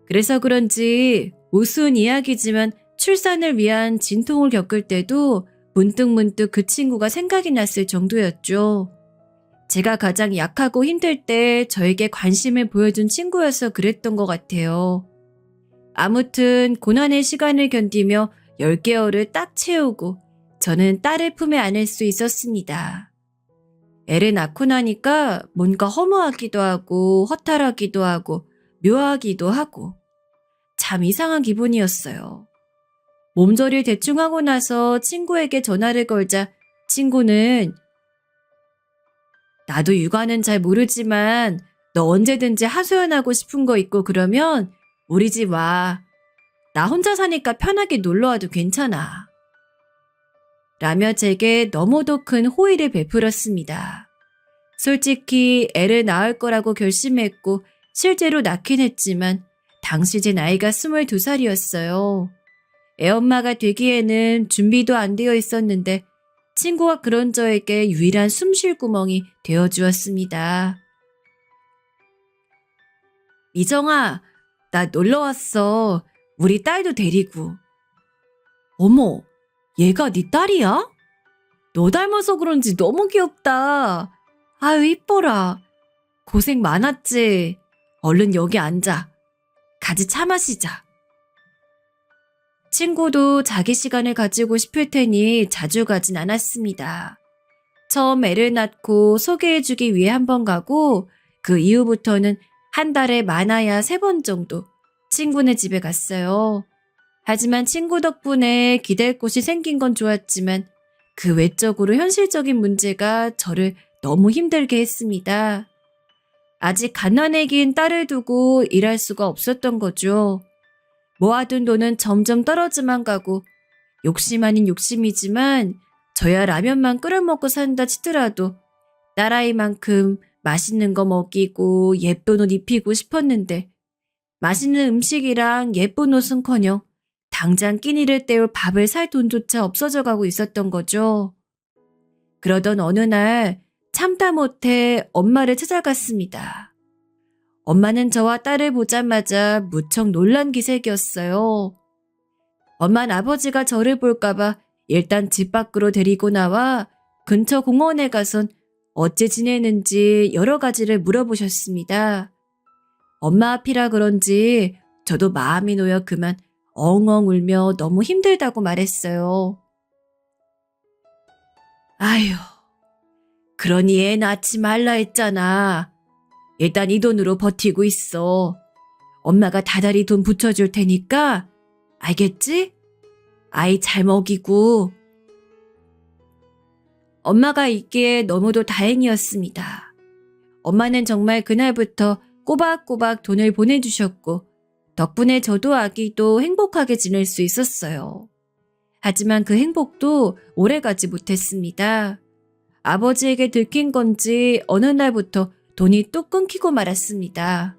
S1: 그래서 그런지 우스운 이야기지만 출산을 위한 진통을 겪을 때도 문득문득 그 친구가 생각이 났을 정도였죠. 제가 가장 약하고 힘들 때 저에게 관심을 보여준 친구여서 그랬던 것 같아요. 아무튼 고난의 시간을 견디며 10개월을 딱 채우고 저는 딸을 품에 안을 수 있었습니다. 애를 낳고 나니까 뭔가 허무하기도 하고 허탈하기도 하고 묘하기도 하고 참 이상한 기분이었어요. 몸조리를 대충 하고 나서 친구에게 전화를 걸자 친구는 나도 육아는 잘 모르지만 너 언제든지 하소연하고 싶은 거 있고 그러면 우리 집 와. 나 혼자 사니까 편하게 놀러와도 괜찮아. 라며 제게 너무도 큰 호의를 베풀었습니다. 솔직히 애를 낳을 거라고 결심했고 실제로 낳긴 했지만 당시 제 나이가 22살이었어요. 애엄마가 되기에는 준비도 안 되어 있었는데 친구가 그런 저에게 유일한 숨쉴 구멍이 되어주었습니다. 미정아, 나 놀러 왔어. 우리 딸도 데리고. 어머, 얘가 네 딸이야? 너 닮아서 그런지 너무 귀엽다. 아유, 이뻐라. 고생 많았지. 얼른 여기 앉아. 같이 차 마시자. 친구도 자기 시간을 가지고 싶을 테니 자주 가진 않았습니다. 처음 애를 낳고 소개해주기 위해 한 번 가고 그 이후부터는 한 달에 많아야 3번 정도 친구네 집에 갔어요. 하지만 친구 덕분에 기댈 곳이 생긴 건 좋았지만 그 외적으로 현실적인 문제가 저를 너무 힘들게 했습니다. 아직 갓난애기인 딸을 두고 일할 수가 없었던 거죠. 모아둔 돈은 점점 떨어져만 가고 욕심 아닌 욕심이지만 저야 라면만 끓여 먹고 산다 치더라도 딸아이만큼 맛있는 거 먹이고 예쁜 옷 입히고 싶었는데 맛있는 음식이랑 예쁜 옷은커녕 당장 끼니를 때울 밥을 살 돈조차 없어져 가고 있었던 거죠. 그러던 어느 날 참다 못해 엄마를 찾아갔습니다. 엄마는 저와 딸을 보자마자 무척 놀란 기색이었어요. 엄마는 아버지가 저를 볼까봐 일단 집 밖으로 데리고 나와 근처 공원에 가선 어째 지내는지 여러 가지를 물어보셨습니다. 엄마 앞이라 그런지 저도 마음이 놓여 그만 엉엉 울며 너무 힘들다고 말했어요. 아휴, 그러니 애 낳지 말라 했잖아. 일단 이 돈으로 버티고 있어. 엄마가 다달이 돈 붙여줄 테니까 알겠지? 아이 잘 먹이고. 엄마가 있기에 너무도 다행이었습니다. 엄마는 정말 그날부터 꼬박꼬박 돈을 보내주셨고 덕분에 저도 아기도 행복하게 지낼 수 있었어요. 하지만 그 행복도 오래가지 못했습니다. 아버지에게 들킨 건지 어느 날부터 돈이 뚝 끊기고 말았습니다.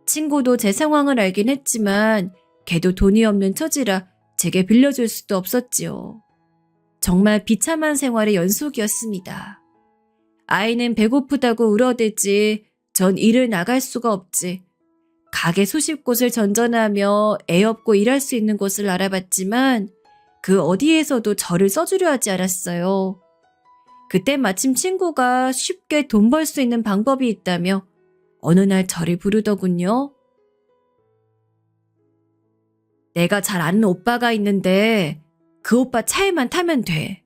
S1: 친구도 제 상황을 알긴 했지만 걔도 돈이 없는 처지라 제게 빌려줄 수도 없었지요. 정말 비참한 생활의 연속이었습니다. 아이는 배고프다고 울어대지 전 일을 나갈 수가 없지. 가게 수십 곳을 전전하며 애 없고 일할 수 있는 곳을 알아봤지만 그 어디에서도 저를 써주려 하지 않았어요. 그때 마침 친구가 쉽게 돈 벌 수 있는 방법이 있다며 어느 날 저를 부르더군요. 내가 잘 아는 오빠가 있는데 그 오빠 차에만 타면 돼.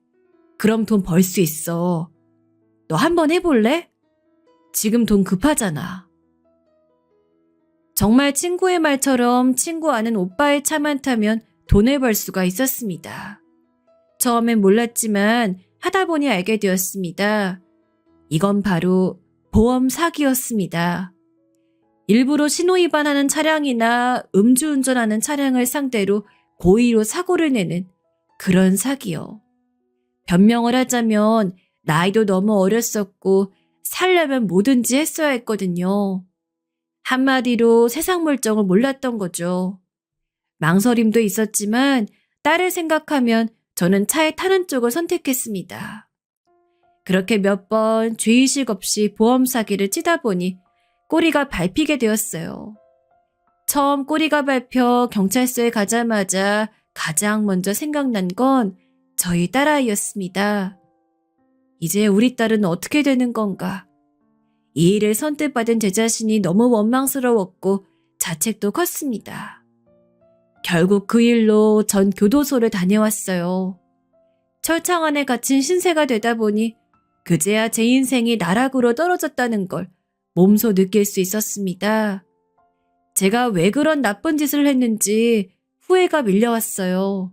S1: 그럼 돈 벌 수 있어. 너 한번 해볼래? 지금 돈 급하잖아. 정말 친구의 말처럼 친구 아는 오빠의 차만 타면 돈을 벌 수가 있었습니다. 처음엔 몰랐지만 하다 보니 알게 되었습니다. 이건 바로 보험 사기였습니다. 일부러 신호위반하는 차량이나 음주운전하는 차량을 상대로 고의로 사고를 내는 그런 사기요. 변명을 하자면 나이도 너무 어렸었고 살려면 뭐든지 했어야 했거든요. 한마디로 세상 물정을 몰랐던 거죠. 망설임도 있었지만 딸을 생각하면 저는 차에 타는 쪽을 선택했습니다. 그렇게 몇 번 죄의식 없이 보험 사기를 치다 보니 꼬리가 밟히게 되었어요. 처음 꼬리가 밟혀 경찰서에 가자마자 가장 먼저 생각난 건 저희 딸아이였습니다. 이제 우리 딸은 어떻게 되는 건가? 이 일을 선뜻 받은 제 자신이 너무 원망스러웠고 자책도 컸습니다. 결국 그 일로 전 교도소를 다녀왔어요. 철창 안에 갇힌 신세가 되다 보니 그제야 제 인생이 나락으로 떨어졌다는 걸 몸소 느낄 수 있었습니다. 제가 왜 그런 나쁜 짓을 했는지 후회가 밀려왔어요.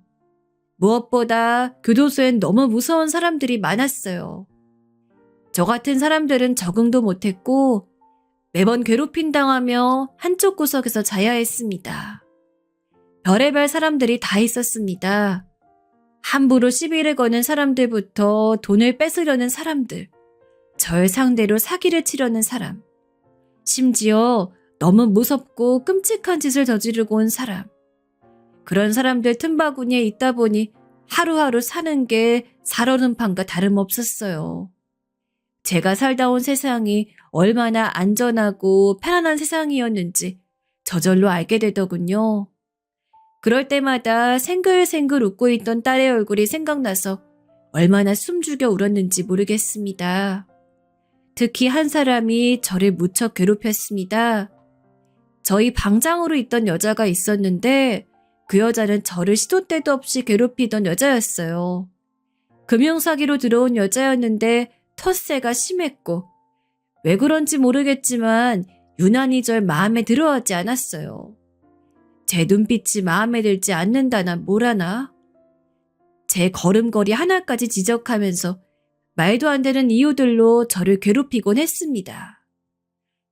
S1: 무엇보다 교도소엔 너무 무서운 사람들이 많았어요. 저 같은 사람들은 적응도 못했고 매번 괴롭힘 당하며 한쪽 구석에서 자야 했습니다. 별의별 사람들이 다 있었습니다. 함부로 시비를 거는 사람들부터 돈을 뺏으려는 사람들, 절 상대로 사기를 치려는 사람, 심지어 너무 무섭고 끔찍한 짓을 저지르고 온 사람. 그런 사람들 틈바구니에 있다 보니 하루하루 사는 게 살얼음판과 다름없었어요. 제가 살다 온 세상이 얼마나 안전하고 편안한 세상이었는지 저절로 알게 되더군요. 그럴 때마다 생글생글 웃고 있던 딸의 얼굴이 생각나서 얼마나 숨죽여 울었는지 모르겠습니다. 특히 한 사람이 저를 무척 괴롭혔습니다. 저희 방장으로 있던 여자가 있었는데 그 여자는 저를 시도 때도 없이 괴롭히던 여자였어요. 금융사기로 들어온 여자였는데 텃세가 심했고 왜 그런지 모르겠지만 유난히 절 마음에 들어하지 않았어요. 제 눈빛이 마음에 들지 않는다나 뭐라나. 제 걸음걸이 하나까지 지적하면서 말도 안 되는 이유들로 저를 괴롭히곤 했습니다.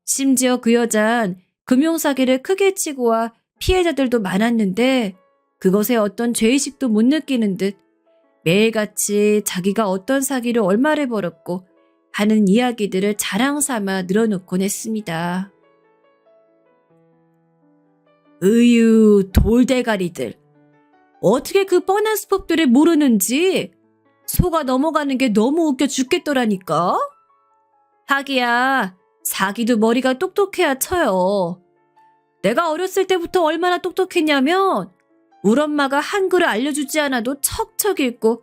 S1: 심지어 그 여잔 금융사기를 크게 치고 와 피해자들도 많았는데 그것에 어떤 죄의식도 못 느끼는 듯 매일같이 자기가 어떤 사기를 얼마를 벌었고 하는 이야기들을 자랑 삼아 늘어놓곤 했습니다. 으유, 돌대가리들. 어떻게 그 뻔한 수법들을 모르는지 속아 넘어가는 게 너무 웃겨 죽겠더라니까. 하기야, 사기도 머리가 똑똑해야 쳐요. 내가 어렸을 때부터 얼마나 똑똑했냐면 우리 엄마가 한글을 알려주지 않아도 척척 읽고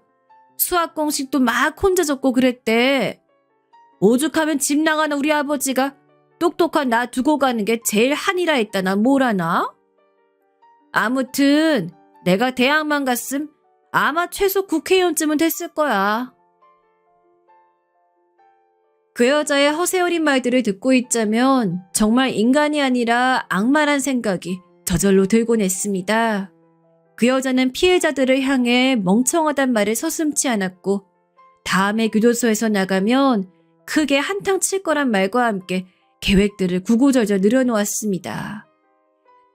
S1: 수학 공식도 막 혼자 적고 그랬대. 오죽하면 집 나가는 우리 아버지가 똑똑한 나 두고 가는 게 제일 한이라 했다나 뭐라나? 아무튼 내가 대학만 갔음 아마 최소 국회의원쯤은 됐을 거야. 그 여자의 허세어린 말들을 듣고 있자면 정말 인간이 아니라 악마란 생각이 저절로 들곤 했습니다. 그 여자는 피해자들을 향해 멍청하단 말을 서슴지 않았고 다음에 교도소에서 나가면 크게 한탕 칠 거란 말과 함께 계획들을 구구절절 늘어놓았습니다.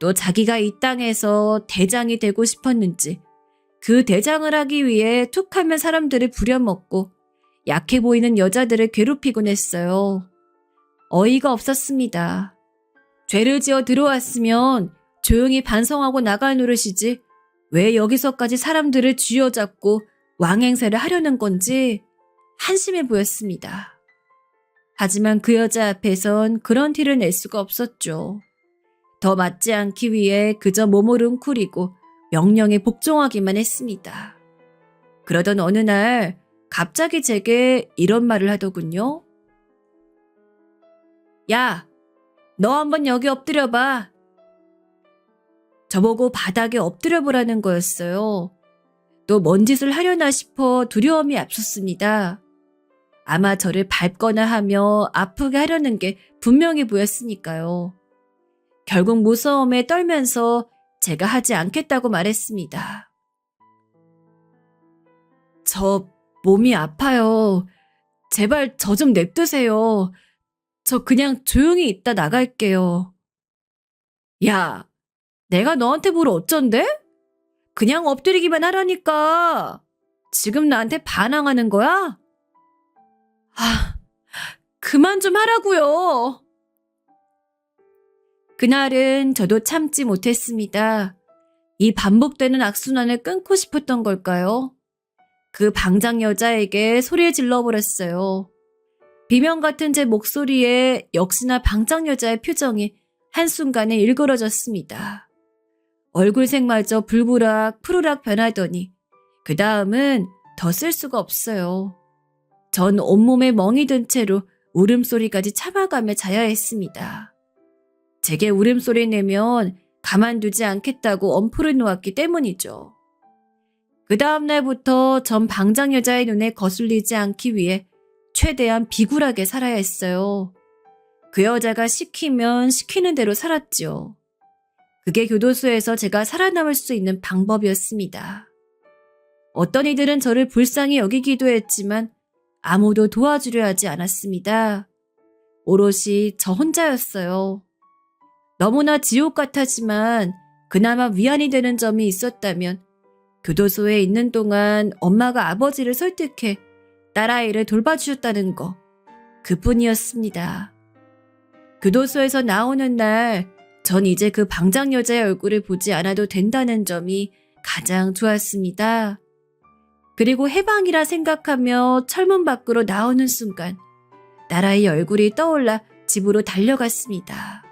S1: 또 자기가 이 땅에서 대장이 되고 싶었는지 그 대장을 하기 위해 툭하면 사람들을 부려먹고 약해 보이는 여자들을 괴롭히곤 했어요. 어이가 없었습니다. 죄를 지어 들어왔으면 조용히 반성하고 나갈 노릇이지 왜 여기서까지 사람들을 쥐어잡고 왕행세를 하려는 건지 한심해 보였습니다. 하지만 그 여자 앞에선 그런 티를 낼 수가 없었죠. 더 맞지 않기 위해 그저 몸을 웅크리고 명령에 복종하기만 했습니다. 그러던 어느 날 갑자기 제게 이런 말을 하더군요. 야, 너 한번 여기 엎드려봐. 저보고 바닥에 엎드려보라는 거였어요. 또 뭔 짓을 하려나 싶어 두려움이 앞섰습니다. 아마 저를 밟거나 하며 아프게 하려는 게 분명히 보였으니까요. 결국 무서움에 떨면서 제가 하지 않겠다고 말했습니다. 저 몸이 아파요. 제발 저 좀 냅두세요. 저 그냥 조용히 있다 나갈게요. 야, 내가 너한테 뭘 어쩐데? 그냥 엎드리기만 하라니까. 지금 나한테 반항하는 거야? 아, 그만 좀 하라고요. 그날은 저도 참지 못했습니다. 이 반복되는 악순환을 끊고 싶었던 걸까요? 그 방장 여자에게 소리를 질러버렸어요. 비명 같은 제 목소리에 역시나 방장 여자의 표정이 한순간에 일그러졌습니다. 얼굴색마저 불그락 푸르락 변하더니 그 다음은 더 쓸 수가 없어요. 전 온몸에 멍이 든 채로 울음소리까지 참아가며 자야 했습니다. 제게 울음소리 내면 가만두지 않겠다고 엄포를 놓았기 때문이죠. 그 다음 날부터 전 방장 여자의 눈에 거슬리지 않기 위해 최대한 비굴하게 살아야 했어요. 그 여자가 시키면 시키는 대로 살았죠. 그게 교도소에서 제가 살아남을 수 있는 방법이었습니다. 어떤 이들은 저를 불쌍히 여기기도 했지만 아무도 도와주려 하지 않았습니다. 오롯이 저 혼자였어요. 너무나 지옥 같았지만 그나마 위안이 되는 점이 있었다면 교도소에 있는 동안 엄마가 아버지를 설득해 딸아이를 돌봐주셨다는 거 그뿐이었습니다. 교도소에서 나오는 날 전 이제 그 방장 여자의 얼굴을 보지 않아도 된다는 점이 가장 좋았습니다. 그리고 해방이라 생각하며 철문 밖으로 나오는 순간 딸아이 얼굴이 떠올라 집으로 달려갔습니다.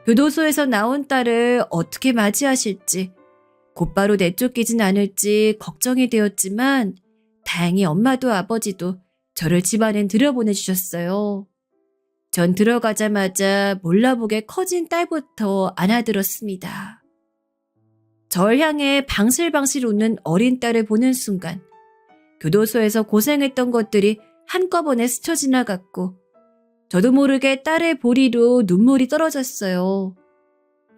S1: 교도소에서 나온 딸을 어떻게 맞이하실지 곧바로 내쫓기진 않을지 걱정이 되었지만 다행히 엄마도 아버지도 저를 집안엔 들여보내주셨어요. 전 들어가자마자 몰라보게 커진 딸부터 안아들었습니다. 절 향해 방실방실 웃는 어린 딸을 보는 순간 교도소에서 고생했던 것들이 한꺼번에 스쳐 지나갔고 저도 모르게 딸의 보리로 눈물이 떨어졌어요.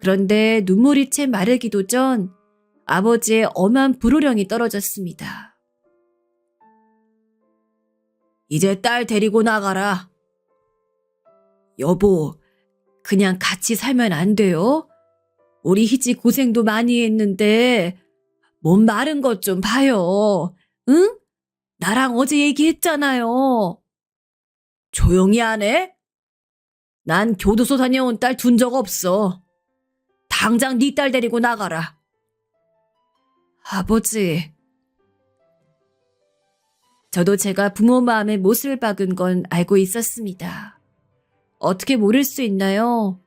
S1: 그런데 눈물이 채 마르기도 전 아버지의 엄한 불호령이 떨어졌습니다. 이제 딸 데리고 나가라. 여보, 그냥 같이 살면 안 돼요? 우리 희지 고생도 많이 했는데 몸 마른 것 좀 봐요. 응? 나랑 어제 얘기했잖아요. 조용히 안 해? 난 교도소 다녀온 딸 둔 적 없어. 당장 네 딸 데리고 나가라. 아버지. 저도 제가 부모 마음에 못을 박은 건 알고 있었습니다. 어떻게 모를 수 있나요?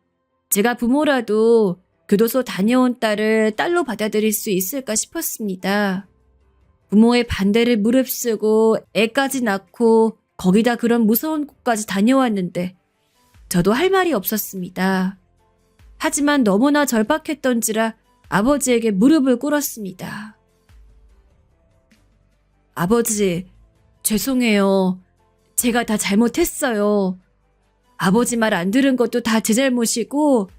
S1: 제가 부모라도 교도소 다녀온 딸을 딸로 받아들일 수 있을까 싶었습니다. 부모의 반대를 무릅쓰고 애까지 낳고 거기다 그런 무서운 곳까지 다녀왔는데 저도 할 말이 없었습니다. 하지만 너무나 절박했던지라 아버지에게 무릎을 꿇었습니다. 아버지, 죄송해요. 제가 다 잘못했어요. 아버지 말 안 들은 것도 다 제 잘못이고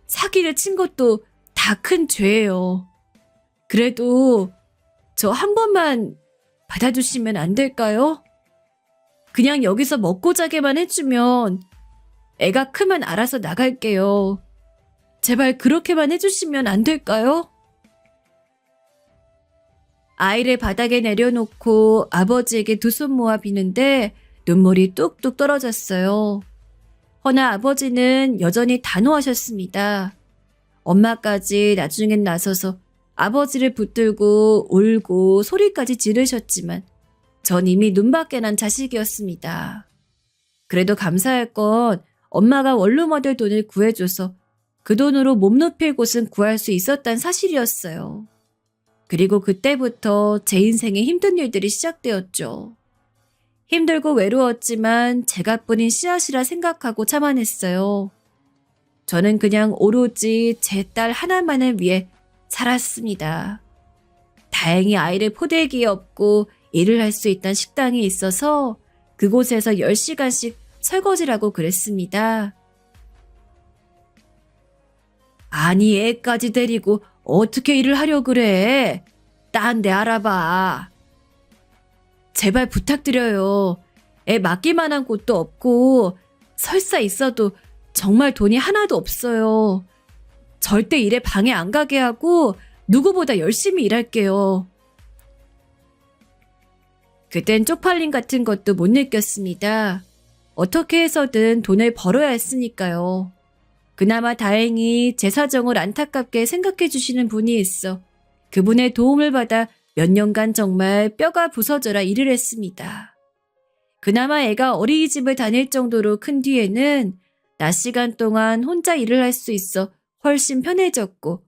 S1: 사기를 친 것도 다 큰 죄예요. 그래도 저 한 번만 받아주시면 안 될까요? 그냥 여기서 먹고 자게만 해주면 애가 크면 알아서 나갈게요. 제발 그렇게만 해주시면 안 될까요? 아이를 바닥에 내려놓고 아버지에게 두 손 모아 비는데 눈물이 뚝뚝 떨어졌어요. 허나 아버지는 여전히 단호하셨습니다. 엄마까지 나중엔 나서서 아버지를 붙들고 울고 소리까지 지르셨지만 전 이미 눈밖에 난 자식이었습니다. 그래도 감사할 건 엄마가 원룸 얻을 돈을 구해줘서 그 돈으로 몸 눕힐 곳은 구할 수 있었단 사실이었어요. 그리고 그때부터 제 인생에 힘든 일들이 시작되었죠. 힘들고 외로웠지만 제가 뿌린 씨앗이라 생각하고 참아냈어요. 저는 그냥 오로지 제 딸 하나만을 위해 살았습니다. 다행히 아이를 포대기에 업고 일을 할 수 있던 식당이 있어서 그곳에서 10시간씩 설거지라고 그랬습니다. 아니 애까지 데리고 어떻게 일을 하려 그래? 딴 데 알아봐. 제발 부탁드려요. 애 맡길 만한 곳도 없고 설사 있어도 정말 돈이 하나도 없어요. 절대 일에 방해 안 가게 하고 누구보다 열심히 일할게요. 그땐 쪽팔림 같은 것도 못 느꼈습니다. 어떻게 해서든 돈을 벌어야 했으니까요. 그나마 다행히 제 사정을 안타깝게 생각해 주시는 분이 있어 그분의 도움을 받아 몇 년간 정말 뼈가 부서져라 일을 했습니다. 그나마 애가 어린이집을 다닐 정도로 큰 뒤에는 낮 시간 동안 혼자 일을 할 수 있어 훨씬 편해졌고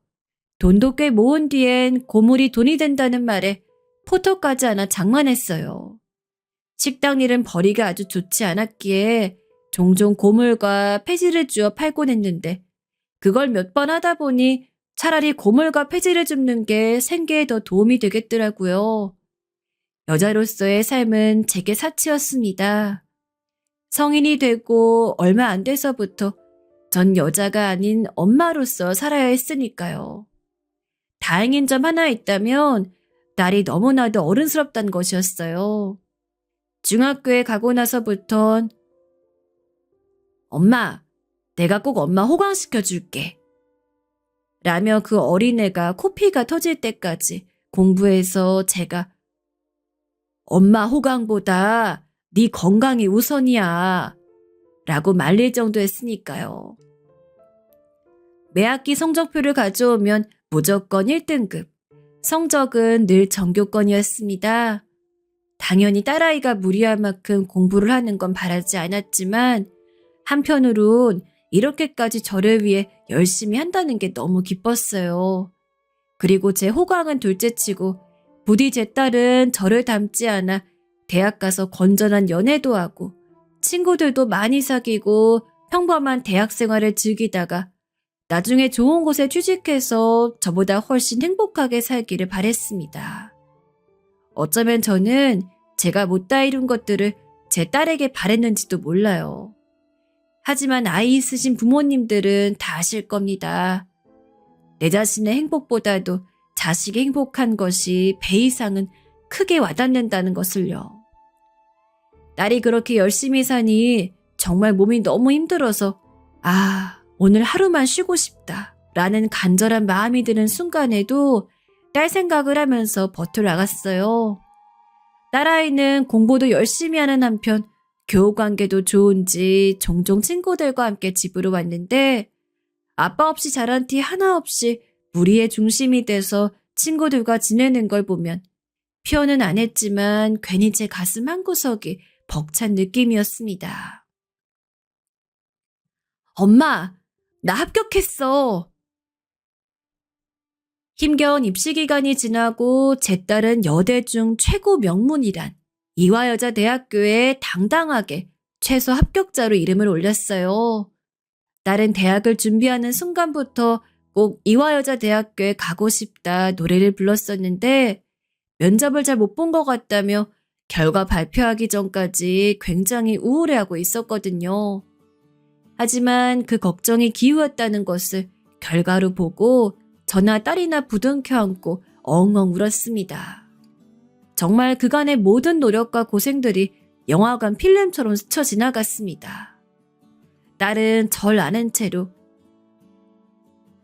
S1: 돈도 꽤 모은 뒤엔 고물이 돈이 된다는 말에 포터까지 하나 장만했어요. 식당 일은 벌이가 아주 좋지 않았기에 종종 고물과 폐지를 주어 팔곤 했는데 그걸 몇 번 하다 보니 차라리 고물과 폐지를 줍는 게 생계에 더 도움이 되겠더라고요. 여자로서의 삶은 제게 사치였습니다. 성인이 되고 얼마 안 돼서부터 전 여자가 아닌 엄마로서 살아야 했으니까요. 다행인 점 하나 있다면 딸이 너무나도 어른스럽다는 것이었어요. 중학교에 가고 나서부턴 엄마, 내가 꼭 엄마 호강시켜줄게. 라며 그 어린애가 코피가 터질 때까지 공부해서 제가 엄마 호강보다 네 건강이 우선이야 라고 말릴 정도였으니까요. 매학기 성적표를 가져오면 무조건 1등급, 성적은 늘 전교권이었습니다. 당연히 딸아이가 무리할 만큼 공부를 하는 건 바라지 않았지만 한편으론 이렇게까지 저를 위해 열심히 한다는 게 너무 기뻤어요. 그리고 제 호강은 둘째치고 부디 제 딸은 저를 닮지 않아 대학 가서 건전한 연애도 하고 친구들도 많이 사귀고 평범한 대학 생활을 즐기다가 나중에 좋은 곳에 취직해서 저보다 훨씬 행복하게 살기를 바랬습니다. 어쩌면 저는 제가 못다 이룬 것들을 제 딸에게 바랬는지도 몰라요. 하지만 아이 있으신 부모님들은 다 아실 겁니다. 내 자신의 행복보다도 자식이 행복한 것이 배 이상은 크게 와닿는다는 것을요. 딸이 그렇게 열심히 사니 정말 몸이 너무 힘들어서 오늘 하루만 쉬고 싶다 라는 간절한 마음이 드는 순간에도 딸 생각을 하면서 밭을 나갔어요. 딸아이는 공부도 열심히 하는 한편 교우관계도 좋은지 종종 친구들과 함께 집으로 왔는데 아빠 없이 자란 티 하나 없이 무리의 중심이 돼서 친구들과 지내는 걸 보면 표현은 안 했지만 괜히 제 가슴 한구석이 벅찬 느낌이었습니다. 엄마, 나 합격했어. 힘겨운 입시 기간이 지나고 제 딸은 여대 중 최고 명문이란 이화여자대학교에 당당하게 최소 합격자로 이름을 올렸어요. 딸은 대학을 준비하는 순간부터 꼭 이화여자대학교에 가고 싶다 노래를 불렀었는데 면접을 잘 못 본 것 같다며 결과 발표하기 전까지 굉장히 우울해하고 있었거든요. 하지만 그 걱정이 기우였다는 것을 결과로 보고 저나 딸이나 부둥켜 안고 엉엉 울었습니다. 정말 그간의 모든 노력과 고생들이 영화관 필름처럼 스쳐 지나갔습니다. 딸은 절 아는 채로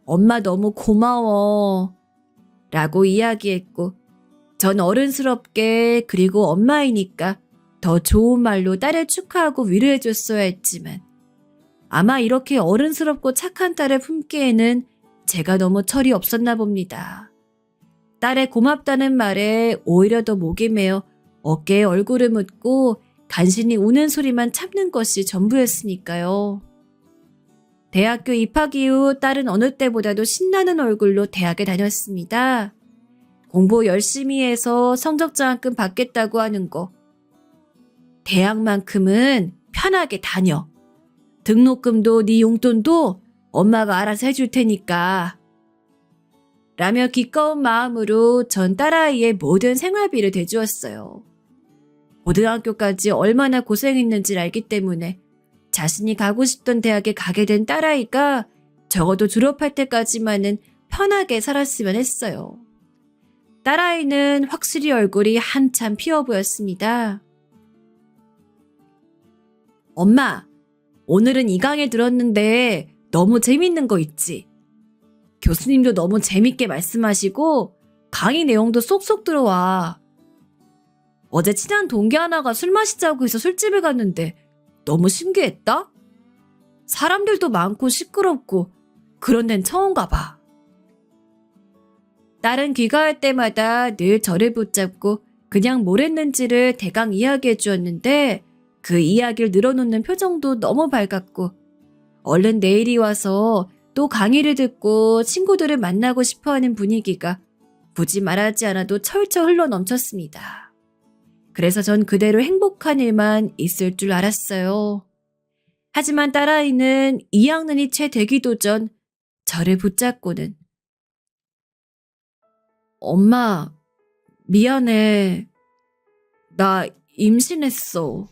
S1: 엄마 너무 고마워 라고 이야기했고 전 어른스럽게 그리고 엄마이니까 더 좋은 말로 딸을 축하하고 위로해줬어야 했지만 아마 이렇게 어른스럽고 착한 딸을 품기에는 제가 너무 철이 없었나 봅니다. 딸의 고맙다는 말에 오히려 더 목이 메어 어깨에 얼굴을 묻고 간신히 우는 소리만 참는 것이 전부였으니까요. 대학교 입학 이후 딸은 어느 때보다도 신나는 얼굴로 대학에 다녔습니다. 공부 열심히 해서 성적장학금 받겠다고 하는 거. 대학만큼은 편하게 다녀. 등록금도 네 용돈도 엄마가 알아서 해줄 테니까. 라며 기꺼운 마음으로 전 딸아이의 모든 생활비를 대주었어요. 고등학교까지 얼마나 고생했는지 알기 때문에 자신이 가고 싶던 대학에 가게 된 딸아이가 적어도 졸업할 때까지만은 편하게 살았으면 했어요. 딸아이는 확실히 얼굴이 한참 피어 보였습니다. 엄마, 오늘은 이 강의 들었는데 너무 재밌는 거 있지? 교수님도 너무 재밌게 말씀하시고 강의 내용도 쏙쏙 들어와. 어제 친한 동기 하나가 술 마시자고 해서 술집에 갔는데 너무 신기했다? 사람들도 많고 시끄럽고 그런 데는 처음 가봐. 딸은 귀가할 때마다 늘 저를 붙잡고 그냥 뭘 했는지를 대강 이야기해 주었는데 그 이야기를 늘어놓는 표정도 너무 밝았고 얼른 내일이 와서 또 강의를 듣고 친구들을 만나고 싶어하는 분위기가 굳이 말하지 않아도 철철 흘러 넘쳤습니다. 그래서 전 그대로 행복한 일만 있을 줄 알았어요. 하지만 딸아이는 2학년이 채 되기도 전 저를 붙잡고는 엄마, 미안해. 나 임신했어.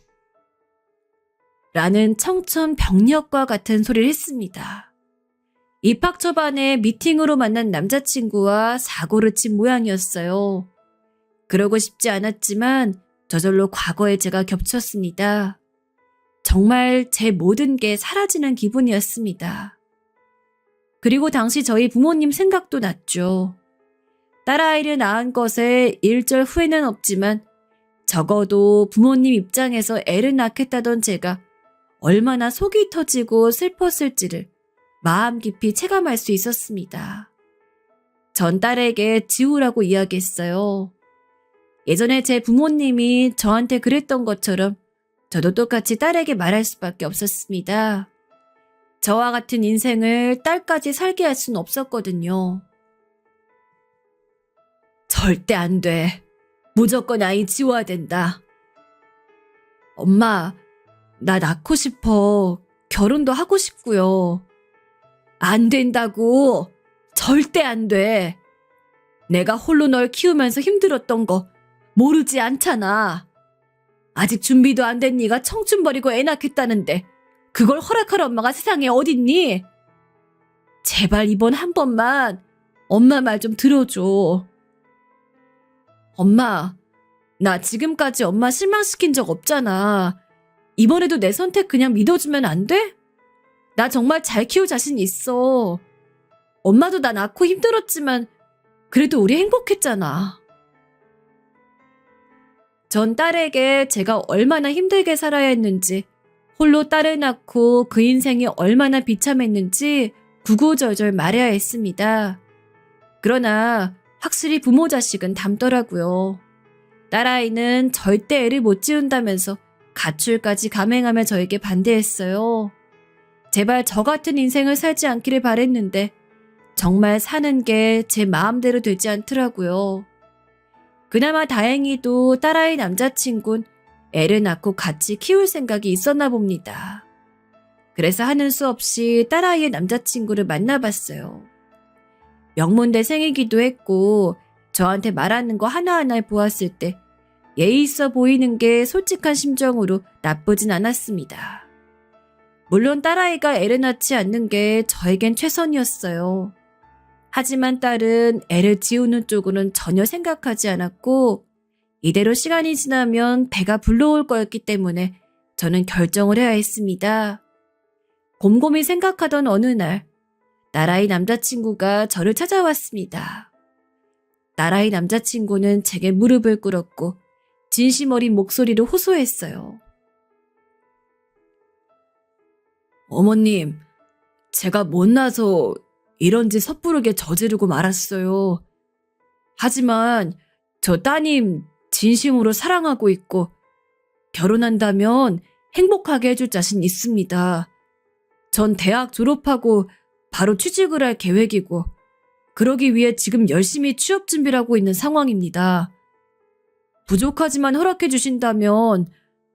S1: 라는 청천벽력과 같은 소리를 했습니다. 입학 초반에 미팅으로 만난 남자친구와 사고를 친 모양이었어요. 그러고 싶지 않았지만 저절로 과거에 제가 겹쳤습니다. 정말 제 모든 게 사라지는 기분이었습니다. 그리고 당시 저희 부모님 생각도 났죠. 딸아이를 낳은 것에 일절 후회는 없지만 적어도 부모님 입장에서 애를 낳겠다던 제가 얼마나 속이 터지고 슬펐을지를 마음 깊이 체감할 수 있었습니다. 전 딸에게 지우라고 이야기했어요. 예전에 제 부모님이 저한테 그랬던 것처럼 저도 똑같이 딸에게 말할 수밖에 없었습니다. 저와 같은 인생을 딸까지 살게 할 수는 없었거든요. 절대 안 돼. 무조건 아이 지워야 된다. 엄마, 나 낳고 싶어. 결혼도 하고 싶고요. 안 된다고. 절대 안 돼. 내가 홀로 널 키우면서 힘들었던 거 모르지 않잖아. 아직 준비도 안 된 네가 청춘 버리고 애 낳겠다는데 그걸 허락할 엄마가 세상에 어딨니? 제발 이번 한 번만 엄마 말 좀 들어줘. 엄마, 나 지금까지 엄마 실망시킨 적 없잖아. 이번에도 내 선택 그냥 믿어주면 안 돼? 나 정말 잘 키울 자신 있어. 엄마도 나 낳고 힘들었지만 그래도 우리 행복했잖아. 전 딸에게 제가 얼마나 힘들게 살아야 했는지, 홀로 딸을 낳고 그 인생이 얼마나 비참했는지 구구절절 말해야 했습니다. 그러나 확실히 부모 자식은 닮더라고요. 딸아이는 절대 애를 못 지운다면서 가출까지 감행하며 저에게 반대했어요. 제발 저 같은 인생을 살지 않기를 바랬는데 정말 사는 게 제 마음대로 되지 않더라고요. 그나마 다행히도 딸아이 남자친구는 애를 낳고 같이 키울 생각이 있었나 봅니다. 그래서 하는 수 없이 딸아이의 남자친구를 만나봤어요. 명문대생이기도 했고 저한테 말하는 거 하나하나 보았을 때 예의 있어 보이는 게 솔직한 심정으로 나쁘진 않았습니다. 물론 딸아이가 애를 낳지 않는 게 저에겐 최선이었어요. 하지만 딸은 애를 지우는 쪽으로는 전혀 생각하지 않았고 이대로 시간이 지나면 배가 불러올 거였기 때문에 저는 결정을 해야 했습니다. 곰곰이 생각하던 어느 날 딸아이 남자친구가 저를 찾아왔습니다. 딸아이 남자친구는 제게 무릎을 꿇었고 진심 어린 목소리로 호소했어요. 어머님, 제가 못나서 이런 짓 섣부르게 저지르고 말았어요. 하지만 저 따님 진심으로 사랑하고 있고 결혼한다면 행복하게 해줄 자신 있습니다. 전 대학 졸업하고 바로 취직을 할 계획이고 그러기 위해 지금 열심히 취업 준비를 하고 있는 상황입니다. 부족하지만 허락해 주신다면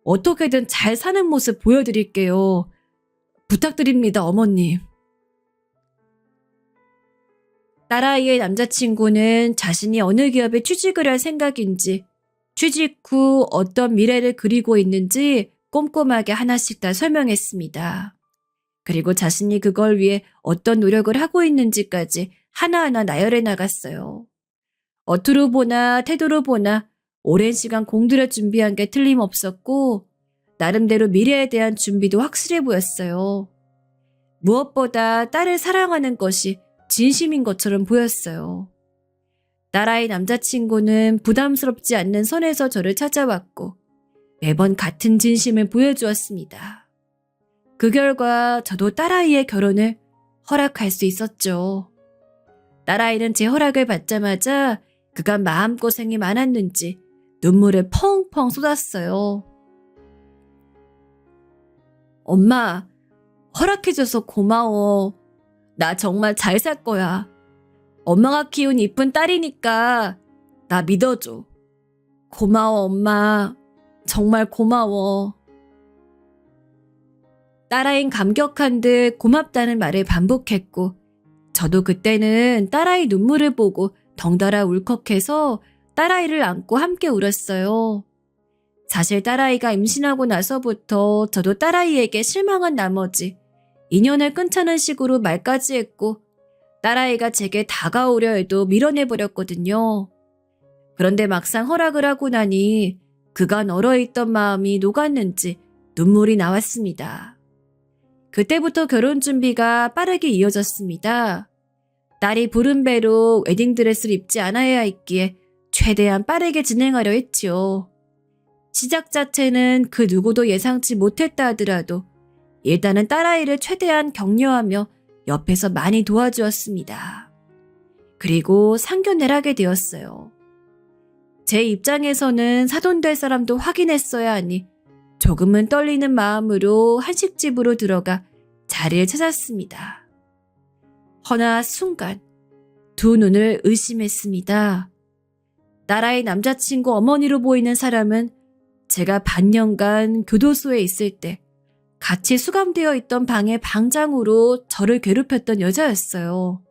S1: 어떻게든 잘 사는 모습 보여드릴게요. 부탁드립니다, 어머님. 딸아이의 남자친구는 자신이 어느 기업에 취직을 할 생각인지, 취직 후 어떤 미래를 그리고 있는지 꼼꼼하게 하나씩 다 설명했습니다. 그리고 자신이 그걸 위해 어떤 노력을 하고 있는지까지 하나하나 나열해 나갔어요. 어투로 보나 태도로 보나 오랜 시간 공들여 준비한 게 틀림없었고 나름대로 미래에 대한 준비도 확실해 보였어요. 무엇보다 딸을 사랑하는 것이 진심인 것처럼 보였어요. 딸아이 남자친구는 부담스럽지 않는 선에서 저를 찾아왔고 매번 같은 진심을 보여주었습니다. 그 결과 저도 딸아이의 결혼을 허락할 수 있었죠. 딸아이는 제 허락을 받자마자 그간 마음고생이 많았는지 눈물을 펑펑 쏟았어요. 엄마, 허락해줘서 고마워. 나 정말 잘 살 거야. 엄마가 키운 이쁜 딸이니까 나 믿어줘. 고마워, 엄마. 정말 고마워. 딸아이는 감격한 듯 고맙다는 말을 반복했고 저도 그때는 딸아이 눈물을 보고 덩달아 울컥해서 딸아이를 안고 함께 울었어요. 사실 딸아이가 임신하고 나서부터 저도 딸아이에게 실망한 나머지 인연을 끊자는 식으로 말까지 했고 딸아이가 제게 다가오려 해도 밀어내버렸거든요. 그런데 막상 허락을 하고 나니 그간 얼어있던 마음이 녹았는지 눈물이 나왔습니다. 그때부터 결혼 준비가 빠르게 이어졌습니다. 딸이 부른 배로 웨딩드레스를 입지 않아야 했기에 최대한 빠르게 진행하려 했지요. 시작 자체는 그 누구도 예상치 못했다 하더라도 일단은 딸아이를 최대한 격려하며 옆에서 많이 도와주었습니다. 그리고 상견례를 하게 되었어요. 제 입장에서는 사돈될 사람도 확인했어야 하니 조금은 떨리는 마음으로 한식집으로 들어가 자리를 찾았습니다. 허나 순간 두 눈을 의심했습니다. 딸아이 남자친구 어머니로 보이는 사람은 제가 반년간 교도소에 있을 때 같이 수감되어 있던 방의 방장으로 저를 괴롭혔던 여자였어요.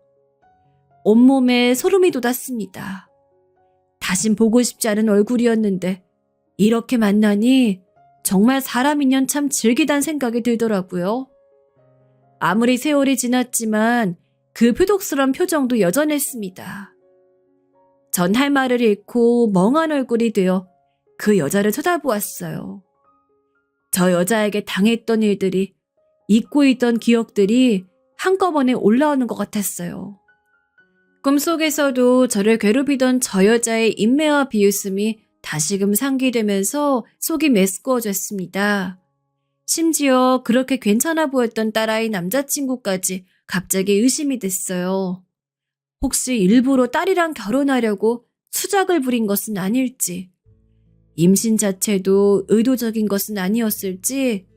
S1: 온몸에 소름이 돋았습니다. 다신 보고 싶지 않은 얼굴이었는데 이렇게 만나니 정말 사람 인연 참 질기단 생각이 들더라고요. 아무리 세월이 지났지만 그 표독스러운 표정도 여전했습니다. 전 할 말을 잃고 멍한 얼굴이 되어 그 여자를 쳐다보았어요. 저 여자에게 당했던 일들이, 잊고 있던 기억들이 한꺼번에 올라오는 것 같았어요. 꿈속에서도 저를 괴롭히던 저 여자의 인매와 비웃음이 다시금 상기되면서 속이 메스꺼워졌습니다. 심지어 그렇게 괜찮아 보였던 딸아이 남자친구까지 갑자기 의심이 됐어요. 혹시 일부러 딸이랑 결혼하려고 수작을 부린 것은 아닐지, 임신 자체도 의도적인 것은 아니었을지,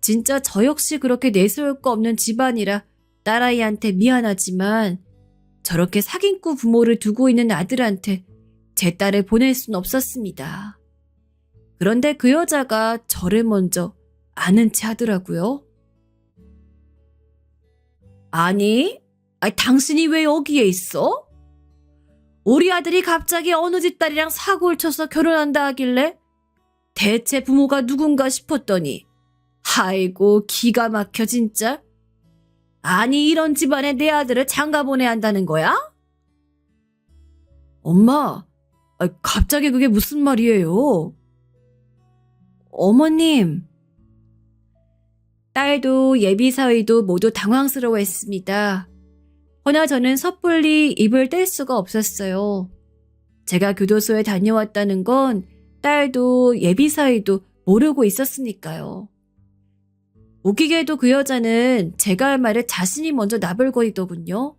S1: 진짜 저 역시 그렇게 내세울 거 없는 집안이라 딸아이한테 미안하지만 저렇게 사기꾼 부모를 두고 있는 아들한테 제 딸을 보낼 순 없었습니다. 그런데 그 여자가 저를 먼저 아는 체 하더라고요. 아니, 당신이 왜 여기에 있어? 우리 아들이 갑자기 어느 집 딸이랑 사고를 쳐서 결혼한다 하길래 대체 부모가 누군가 싶었더니 아이고 기가 막혀 진짜. 아니 이런 집안에 내 아들을 장가 보내야 한다는 거야? 엄마, 갑자기 그게 무슨 말이에요? 어머님. 딸도 예비사위도 모두 당황스러워했습니다. 허나 저는 섣불리 입을 뗄 수가 없었어요. 제가 교도소에 다녀왔다는 건 딸도 예비사위도 모르고 있었으니까요. 웃기게도 그 여자는 제가 할 말에 자신이 먼저 나불거리더군요.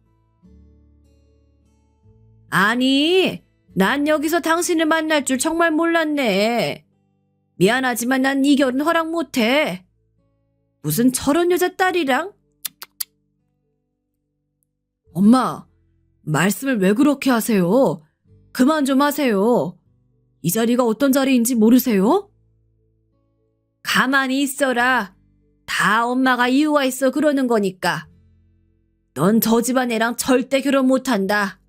S1: 아니, 난 여기서 당신을 만날 줄 정말 몰랐네. 미안하지만 난 이 결혼 허락 못해. 무슨 저런 여자 딸이랑? 엄마, 말씀을 왜 그렇게 하세요? 그만 좀 하세요. 이 자리가 어떤 자리인지 모르세요? 가만히 있어라. 다 엄마가 이유가 있어 그러는 거니까. 넌 저 집안 애랑 절대 결혼 못한다.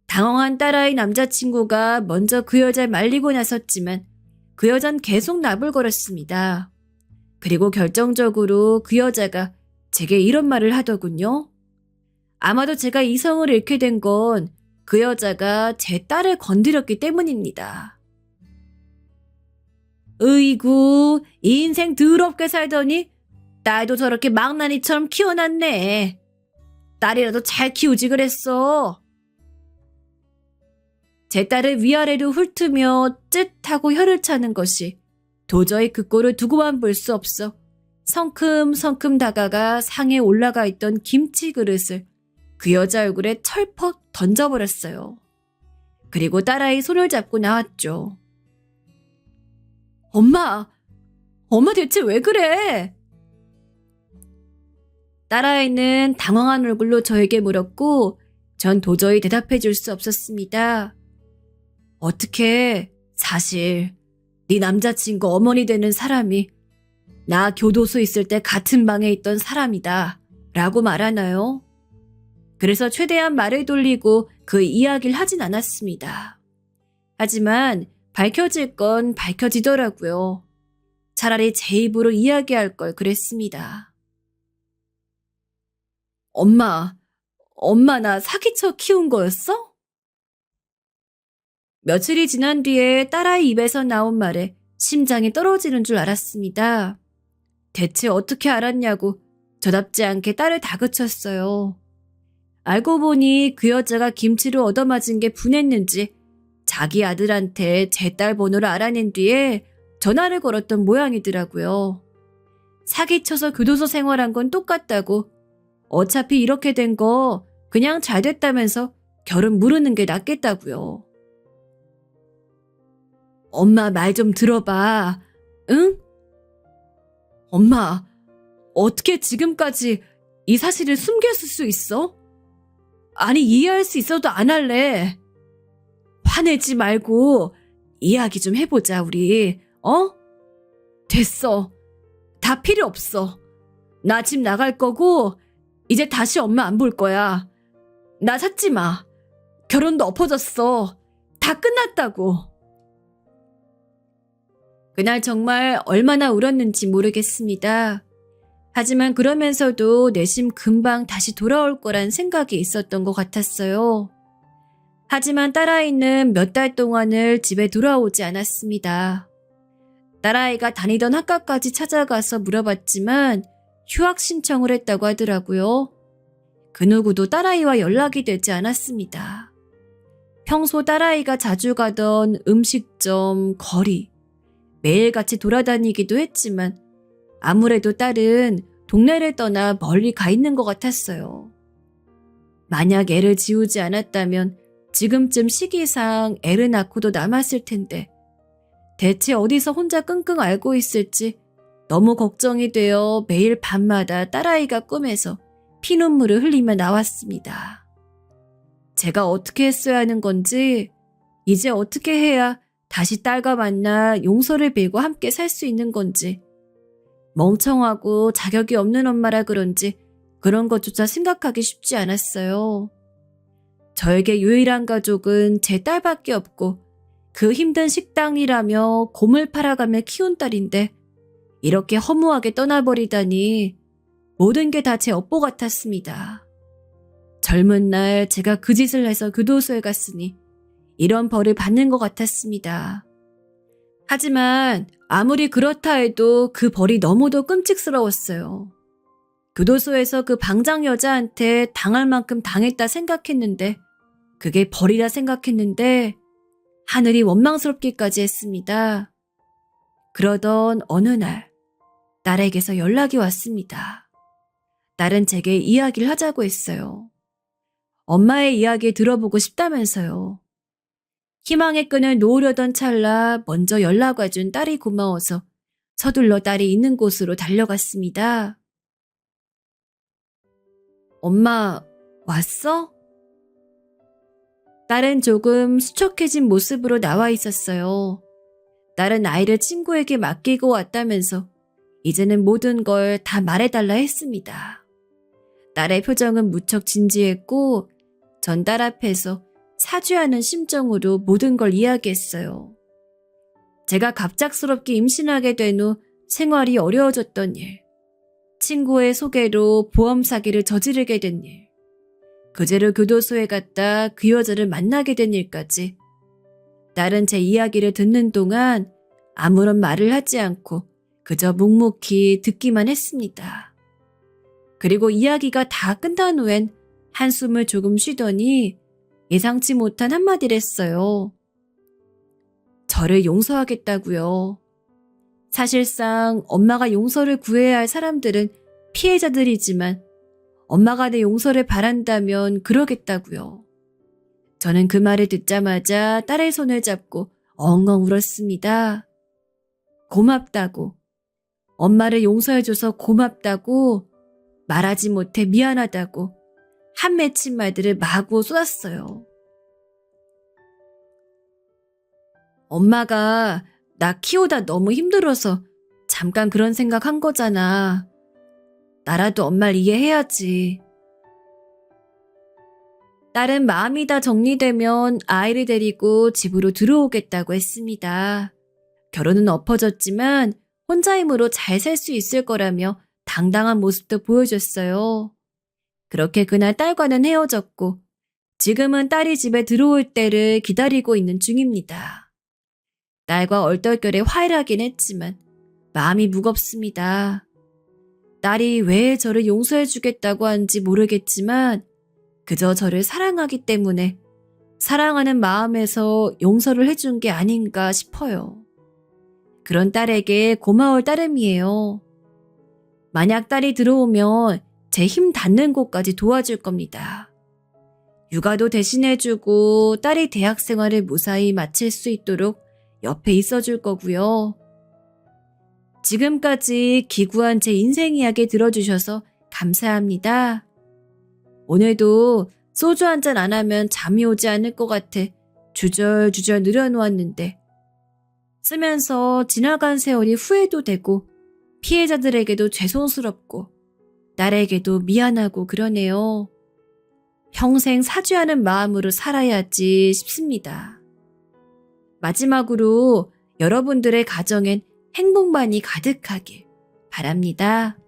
S1: 당황한 딸아이 남자친구가 먼저 그 여자를 말리고 나섰지만 그 여잔 계속 나불거렸습니다. 그리고 결정적으로 그 여자가 제게 이런 말을 하더군요. 아마도 제가 이성을 잃게 된 건 그 여자가 제 딸을 건드렸기 때문입니다. 으이구, 이 인생 더럽게 살더니 딸도 저렇게 망나니처럼 키워놨네. 딸이라도 잘 키우지 그랬어. 제 딸을 위아래로 훑으며 쯧하고 혀를 차는 것이 도저히 그 꼴을 두고만 볼 수 없어 성큼성큼 다가가 상에 올라가 있던 김치 그릇을 그 여자 얼굴에 철퍽 던져버렸어요. 그리고 딸아이 손을 잡고 나왔죠. 엄마 대체 왜 그래? 딸아이는 당황한 얼굴로 저에게 물었고 전 도저히 대답해 줄 수 없었습니다. 어떻게 사실 네 남자친구 어머니 되는 사람이 나 교도소 있을 때 같은 방에 있던 사람이다 라고 말하나요? 그래서 최대한 말을 돌리고 그 이야기를 하진 않았습니다. 하지만 밝혀질 건 밝혀지더라고요. 차라리 제 입으로 이야기할 걸 그랬습니다. 엄마 나 사기쳐 키운 거였어? 며칠이 지난 뒤에 딸아이 입에서 나온 말에 심장이 떨어지는 줄 알았습니다. 대체 어떻게 알았냐고 저답지 않게 딸을 다그쳤어요. 알고 보니 그 여자가 김치를 얻어맞은 게 분했는지 자기 아들한테 제 딸 번호를 알아낸 뒤에 전화를 걸었던 모양이더라고요. 사기쳐서 교도소 생활한 건 똑같다고 어차피 이렇게 된 거 그냥 잘 됐다면서 결혼 무르는 게 낫겠다고요. 엄마 말 좀 들어봐. 응? 엄마, 어떻게 지금까지 이 사실을 숨겼을 수 있어? 아니, 이해할 수 있어도 안 할래. 화내지 말고 이야기 좀 해보자, 우리. 어? 됐어. 다 필요 없어. 나 집 나갈 거고 이제 다시 엄마 안 볼 거야. 나 찾지 마. 결혼도 엎어졌어. 다 끝났다고. 그날 정말 얼마나 울었는지 모르겠습니다. 하지만 그러면서도 내심 금방 다시 돌아올 거란 생각이 있었던 것 같았어요. 하지만 딸아이는 몇 달 동안을 집에 돌아오지 않았습니다. 딸아이가 다니던 학과까지 찾아가서 물어봤지만 휴학 신청을 했다고 하더라고요. 그 누구도 딸아이와 연락이 되지 않았습니다. 평소 딸아이가 자주 가던 음식점, 거리, 매일같이 돌아다니기도 했지만 아무래도 딸은 동네를 떠나 멀리 가 있는 것 같았어요. 만약 애를 지우지 않았다면 지금쯤 시기상 애를 낳고도 남았을 텐데 대체 어디서 혼자 끙끙 앓고 있을지 너무 걱정이 되어 매일 밤마다 딸아이가 꿈에서 피눈물을 흘리며 나왔습니다. 제가 어떻게 했어야 하는 건지, 이제 어떻게 해야 다시 딸과 만나 용서를 빌고 함께 살 수 있는 건지, 멍청하고 자격이 없는 엄마라 그런지 그런 것조차 생각하기 쉽지 않았어요. 저에게 유일한 가족은 제 딸밖에 없고 그 힘든 식당이라며 곰을 팔아가며 키운 딸인데 이렇게 허무하게 떠나버리다니 모든 게 다 제 업보 같았습니다. 젊은 날 제가 그 짓을 해서 교도소에 갔으니 이런 벌을 받는 것 같았습니다. 하지만 아무리 그렇다 해도 그 벌이 너무도 끔찍스러웠어요. 교도소에서 그 방장 여자한테 당할 만큼 당했다 생각했는데 그게 벌이라 생각했는데 하늘이 원망스럽기까지 했습니다. 그러던 어느 날 딸에게서 연락이 왔습니다. 딸은 제게 이야기를 하자고 했어요. 엄마의 이야기 들어보고 싶다면서요. 희망의 끈을 놓으려던 찰나 먼저 연락 와준 딸이 고마워서 서둘러 딸이 있는 곳으로 달려갔습니다. 엄마, 왔어? 딸은 조금 수척해진 모습으로 나와 있었어요. 딸은 아이를 친구에게 맡기고 왔다면서 이제는 모든 걸 다 말해달라 했습니다. 딸의 표정은 무척 진지했고 전 딸 앞에서 사죄하는 심정으로 모든 걸 이야기했어요. 제가 갑작스럽게 임신하게 된 후 생활이 어려워졌던 일, 친구의 소개로 보험 사기를 저지르게 된 일, 그제로 교도소에 갔다 그 여자를 만나게 된 일까지. 딸은 제 이야기를 듣는 동안 아무런 말을 하지 않고 그저 묵묵히 듣기만 했습니다. 그리고 이야기가 다 끝난 후엔 한숨을 조금 쉬더니 예상치 못한 한마디를 했어요. 저를 용서하겠다고요. 사실상 엄마가 용서를 구해야 할 사람들은 피해자들이지만 엄마가 내 용서를 바란다면 그러겠다고요. 저는 그 말을 듣자마자 딸의 손을 잡고 엉엉 울었습니다. 고맙다고, 엄마를 용서해줘서 고맙다고, 말하지 못해 미안하다고 한 맺힌 말들을 마구 쏟았어요. 엄마가 나 키우다 너무 힘들어서 잠깐 그런 생각한 거잖아. 나라도 엄마를 이해해야지. 딸은 마음이 다 정리되면 아이를 데리고 집으로 들어오겠다고 했습니다. 결혼은 엎어졌지만 혼자 힘으로 잘 살 수 있을 거라며 당당한 모습도 보여줬어요. 그렇게 그날 딸과는 헤어졌고 지금은 딸이 집에 들어올 때를 기다리고 있는 중입니다. 딸과 얼떨결에 화해하긴 했지만 마음이 무겁습니다. 딸이 왜 저를 용서해주겠다고 하는지 모르겠지만 그저 저를 사랑하기 때문에 사랑하는 마음에서 용서를 해준 게 아닌가 싶어요. 그런 딸에게 고마울 따름이에요. 만약 딸이 들어오면 제 힘 닿는 곳까지 도와줄 겁니다. 육아도 대신해주고 딸이 대학 생활을 무사히 마칠 수 있도록 옆에 있어줄 거고요. 지금까지 기구한 제 인생 이야기 들어주셔서 감사합니다. 오늘도 소주 한잔 안 하면 잠이 오지 않을 것 같아 주절주절 늘어놓았는데 쓰면서 지나간 세월이 후회도 되고 피해자들에게도 죄송스럽고 딸에게도 미안하고 그러네요. 평생 사죄하는 마음으로 살아야지 싶습니다. 마지막으로 여러분들의 가정엔 행복만이 가득하길 바랍니다.